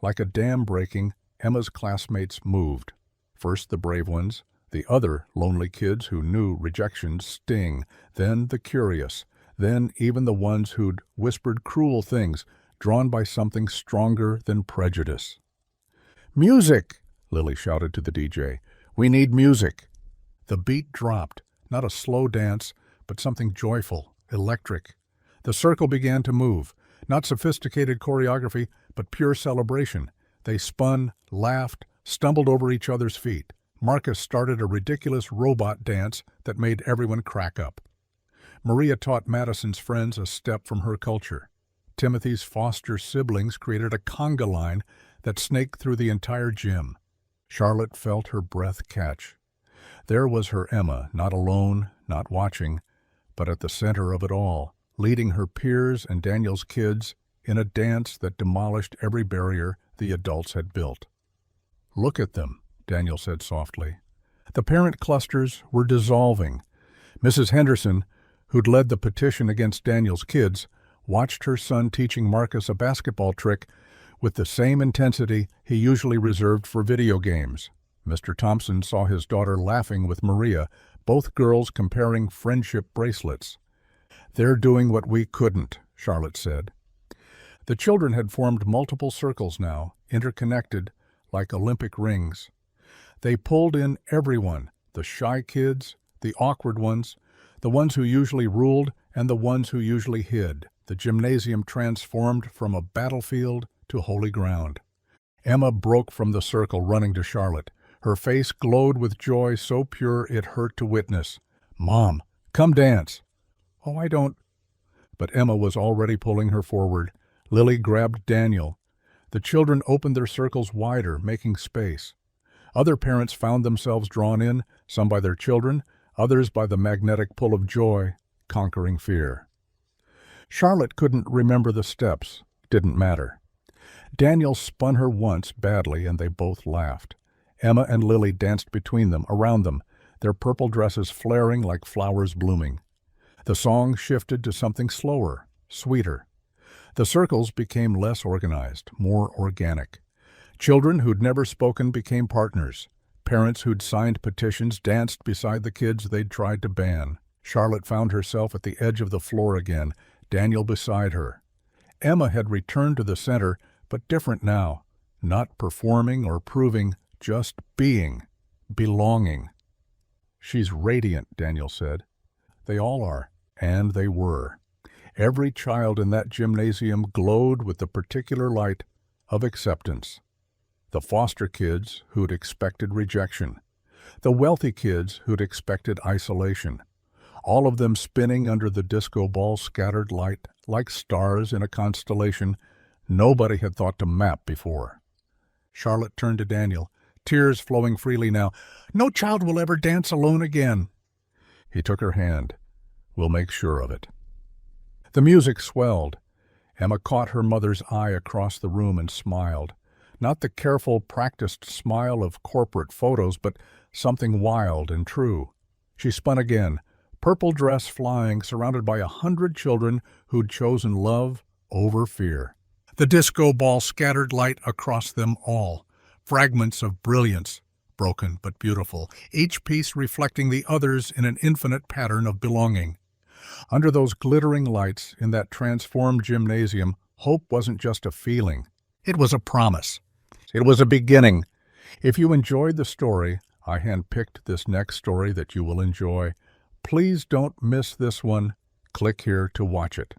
Like a dam breaking, Emma's classmates moved. First the brave ones, the other lonely kids who knew rejection's sting, then the curious, then even the ones who'd whispered cruel things, drawn by something stronger than prejudice. "Music!" Lily shouted to the DJ. "We need music." The beat dropped, not a slow dance, but something joyful, electric. The circle began to move, not sophisticated choreography, but pure celebration. They spun, laughed, stumbled over each other's feet. Marcus started a ridiculous robot dance that made everyone crack up. Maria taught Madison's friends a step from her culture. Timothy's foster siblings created a conga line that snaked through the entire gym. Charlotte felt her breath catch. There was her Emma, not alone, not watching, but at the center of it all, leading her peers and Daniel's kids in a dance that demolished every barrier the adults had built. "Look at them," Daniel said softly. The parent clusters were dissolving. Mrs. Henderson, who'd led the petition against Daniel's kids, watched her son teaching Marcus a basketball trick with the same intensity he usually reserved for video games. Mr. Thompson saw his daughter laughing with Maria, both girls comparing friendship bracelets. "They're doing what we couldn't," Charlotte said. The children had formed multiple circles now, interconnected like Olympic rings. They pulled in everyone, the shy kids, the awkward ones, The ones who usually ruled and the ones who usually hid. The gymnasium transformed from a battlefield to holy ground. Emma broke from the circle, running to Charlotte. Her face glowed with joy so pure it hurt to witness. "Mom, come dance." "Oh, I don't—" But Emma was already pulling her forward. Lily grabbed Daniel. The children opened their circles wider, making space. Other parents found themselves drawn in, some by their children, others by the magnetic pull of joy, conquering fear. Charlotte couldn't remember the steps. Didn't matter. Daniel spun her once badly, and they both laughed. Emma and Lily danced between them, around them, their purple dresses flaring like flowers blooming. The song shifted to something slower, sweeter. The circles became less organized, more organic. Children who'd never spoken became partners. Parents who'd signed petitions danced beside the kids they'd tried to ban. Charlotte found herself at the edge of the floor again, Daniel beside her. Emma had returned to the center, but different now. Not performing or proving, just being, belonging. "She's radiant," Daniel said. "They all are." And they were. Every child in that gymnasium glowed with the particular light of acceptance. The foster kids who'd expected rejection. The wealthy kids who'd expected isolation. All of them spinning under the disco ball scattered light like stars in a constellation nobody had thought to map before. Charlotte turned to Daniel, tears flowing freely now. "No child will ever dance alone again." He took her hand. "We'll make sure of it." The music swelled. Emma caught her mother's eye across the room and smiled. Not the careful, practiced smile of corporate photos, but something wild and true. She spun again, purple dress flying, surrounded by 100 children who'd chosen love over fear. The disco ball scattered light across them all, fragments of brilliance, broken but beautiful, each piece reflecting the others in an infinite pattern of belonging. Under those glittering lights in that transformed gymnasium, hope wasn't just a feeling. It was a promise. It was a beginning. If you enjoyed the story, I handpicked this next story that you will enjoy. Please don't miss this one. Click here to watch it.